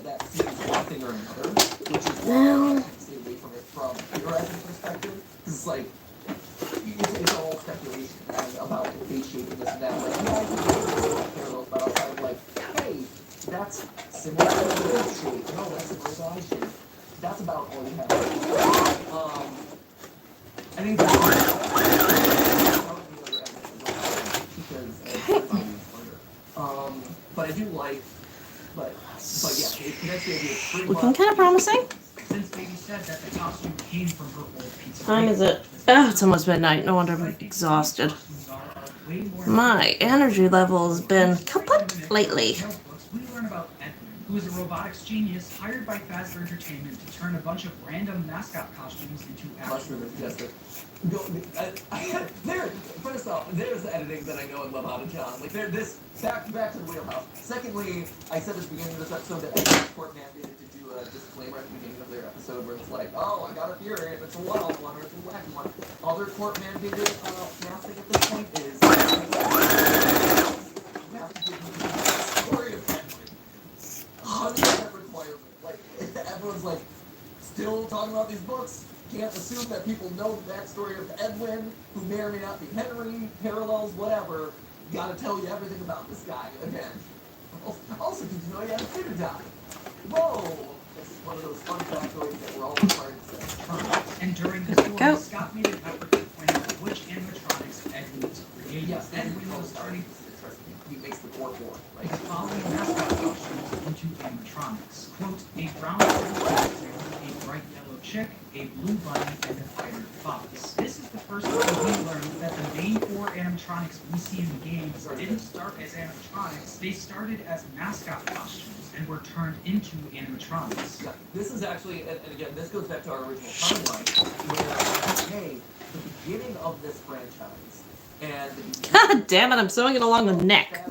That seems one thing or another, which is why Now- I can stay away from it from theorizing perspective. Because it's like, it's all speculation and about the face shape and this and that. Like, yeah, I can see parallels, but outside of like, hey, that's similar to the face shape. No, that's similar to the eye shape. That's about all you have. I think that's but I do like, but yeah, it can actually be a pretty Looking kind of promising. Since Baby said that the costume came from her old pizza. Time is it? Oh, it's almost midnight. No wonder I'm exhausted. My energy level has been kaput lately. We learn about Edwin, who is a robotics genius hired by Fazbear Entertainment to turn a bunch of random mascot costumes into mushroom ingester. First off, there's the editing that I know and love out of John. Like, this back to the wheelhouse. Secondly, I said at the beginning of this episode that Edwin's court mandated to do a disclaimer at the beginning of their episode where it's like, oh, I got a theory, if it's a wild one or it's a wacky one. Other court mandated casting at this point is you have to give me the story of Edwin. 100% requirement. Like, everyone's like, still talking about these books. Can't assume that people know the backstory of Edwin, who may or may not be Henry, parallels, whatever. Gotta tell you everything about this guy again. Also, did you know he had a tutor die? Whoa! This is one of those fun factoids that we're all required to say. And during the story, Scott made an effort to point out which animatronics Edwin was creating. Yes, Edwin was starting. turning He makes the core for it, right? his following mascot costumes into animatronics. Quote, a brown character, a bright yellow chick, a blue bunny, and a fighter fox. This is the first time we learned that the main four animatronics we see in the games didn't start as animatronics. They started as mascot costumes and were turned into animatronics. Yeah, this is actually, and again, this goes back to our original timeline, where, hey, the beginning of this franchise, and the God damn it, I'm sewing it along the neck.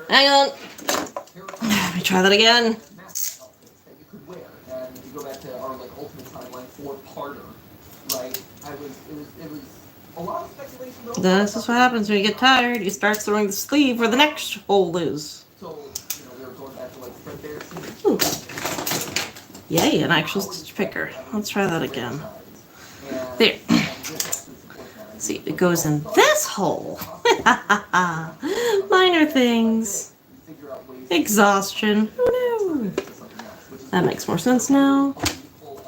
Hang on. Let me try that again. That you could wear, and if you go back to our like ultimate timeline for Parter, right? It was a lot of speculation. This is what happens when you get tired. You start sewing the sleeve where the next hole is. So, we were going back to like Fredbear Ooh. Yay, an actual stitch picker. Let's try that again. There. See, it goes in this hole. Minor things. Exhaustion. Who knew? That makes more sense now.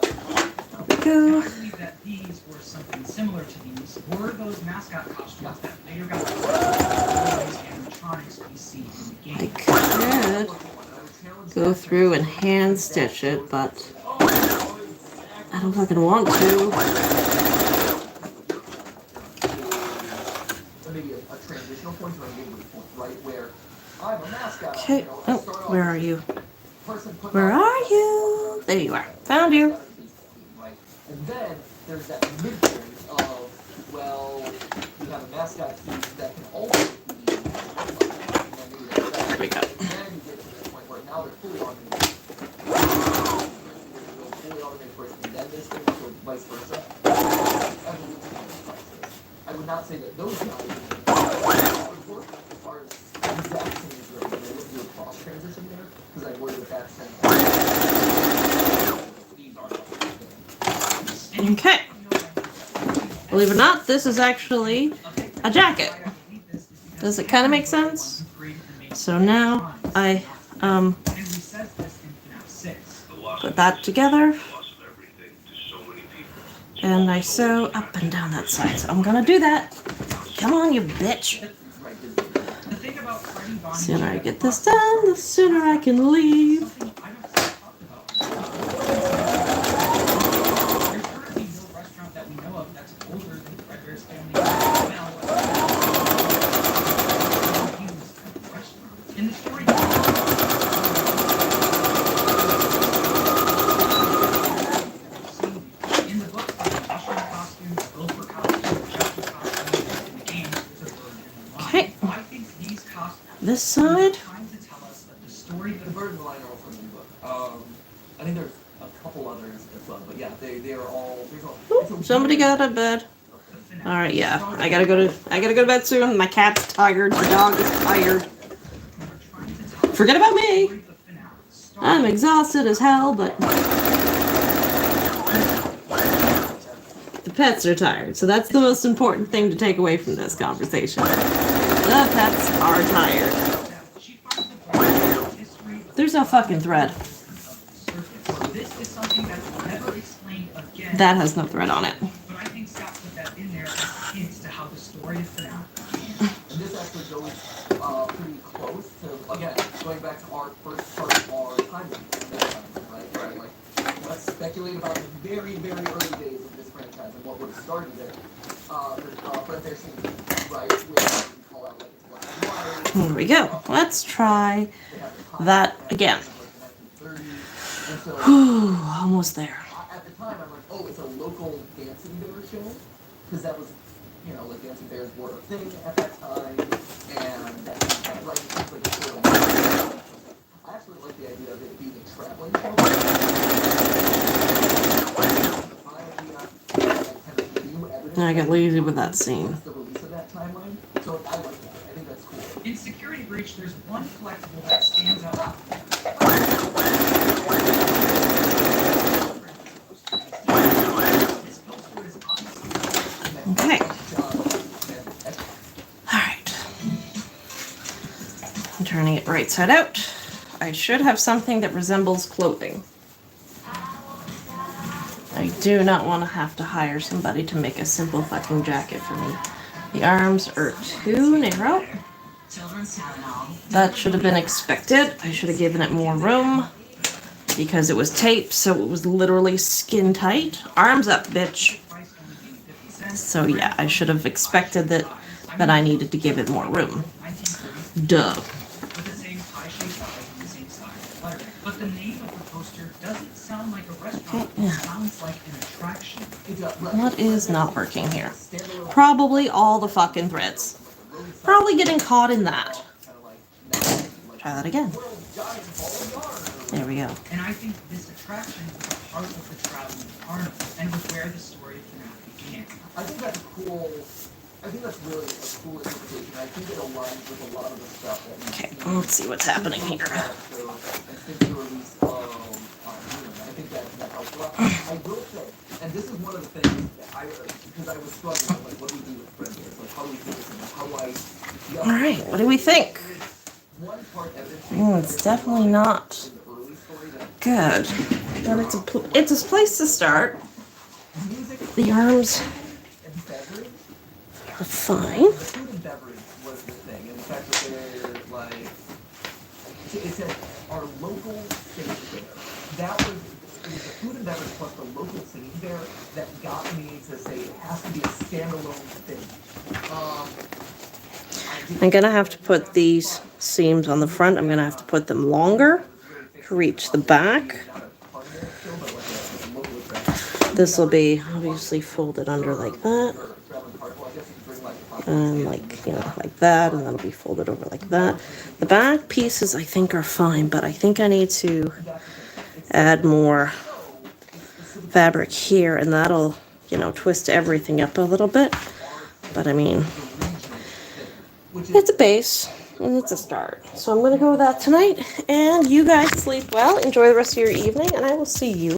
There we go. I believe that these or something similar to these were those mascot costumes that later got those animatronics we see in the I game. could go through and hand stitch it, but I don't fucking want to. Maybe a transitional point or a midway point, right? Where I'm a mascot. Okay. Oh, where are you? Person put Where on- are you? There you are. Found you. Right. And then there's that midpoint of, well, you have a mascot piece that can also be, and then maybe that's that. There we go. And then you get to this point where now they're fully automated. Fully automated first, and then this thing, so vice versa. Evolutionary process. I would not say that those guys would work as far as exact same as they would do a cross transition there, because I worry that that's these are Okay. Believe it or not, this is actually a jacket. Does it kind of make sense? So now I put that together, and I sew up and down that side. So I'm gonna do that. Come on, you bitch. The sooner I get this done, the sooner I can leave. Okay. This side. The bird and the lion are all from the book. I think there's a couple others as well, but yeah, they are all. Ooh, somebody got out of bed. All right, yeah. I gotta go to bed soon. My cat's tired. The dog is tired. Forget about me. I'm exhausted as hell, but the The pets are tired. So that's the most important thing to take away from this conversation. The pets are tired. She finds the broader history of There's no fucking thread. the circuit. This is something that's never explained again. That has no thread on it. But I think Scott put that in there as hints to how the story is finale. And this actually goes pretty close to, again, going back to our first part of our timeline, right? Right. Like, let's speculate about the very, very early days of this franchise and what would have started it. Fred Bear scene, right? With we call out like it's black and white. Here we go. Let's try They have the time that frame, again. like the 1930s. And so Whew, almost there. at the time, I'm like, oh, it's a local dancing bear show, because that was, you know, like dancing bears were a thing at that time, and right, it's like a sort of. I actually like the idea of it being a traveling show. I got lazy with that scene. The release of that timeline, so I like that. I think that's cool. In Security Breach, there's one collectible that stands out. This poster is obviously Okay. Alright. I'm turning it right side out. I should have something that resembles clothing. I do not want to have to hire somebody to make a simple fucking jacket for me. The arms are too narrow. Children's Tylenol. That should have been expected. I should have given it more room because it was taped, so it was literally skin tight. Arms up, bitch. price only being 50 cents. So yeah, I should have expected that I needed to give it more room. 1930s Duh. with the same pie-shaped eyes and the same style of lettering. But the name of the poster doesn't sound like a restaurant. It sounds like an attraction. What is not working here? Probably all the fucking threads. Probably getting caught in that. Try that again. There we go. And I think this attraction was a part of the traveling carnival and was where the story finale began. I think that's cool. I think that's really a cool interpretation. I think it aligns with a lot of the stuff that we've Okay, seen. let's see what's happening here. And since the release of Dune, I think that helps a lot. I will say, and this is one of the things that because I was struggling with, like, what do we do with Fred Bear? Like, how do we do this, and how do I... All right, what do we think? One part evidence It's definitely not in the early story that good, but it's a place to start. music The arms and beverage, are fine. the food and beverage was the thing, and the fact that they're like, it said our local singing bear. That was, it was the food and beverage plus the local singing bear that got me to say it has to be a standalone thing. I'm gonna have to put these seams on the front. I'm gonna have to put them longer to reach the back. This will be obviously folded under like that. And like, you know, like that, and that'll be folded over like that. The back pieces I think are fine, but I think I need to add more fabric here, and that'll, you know, twist everything up a little bit. But I mean, it's a base, and it's a start. So I'm gonna go with that tonight, and you guys sleep well, enjoy the rest of your evening, and I will see you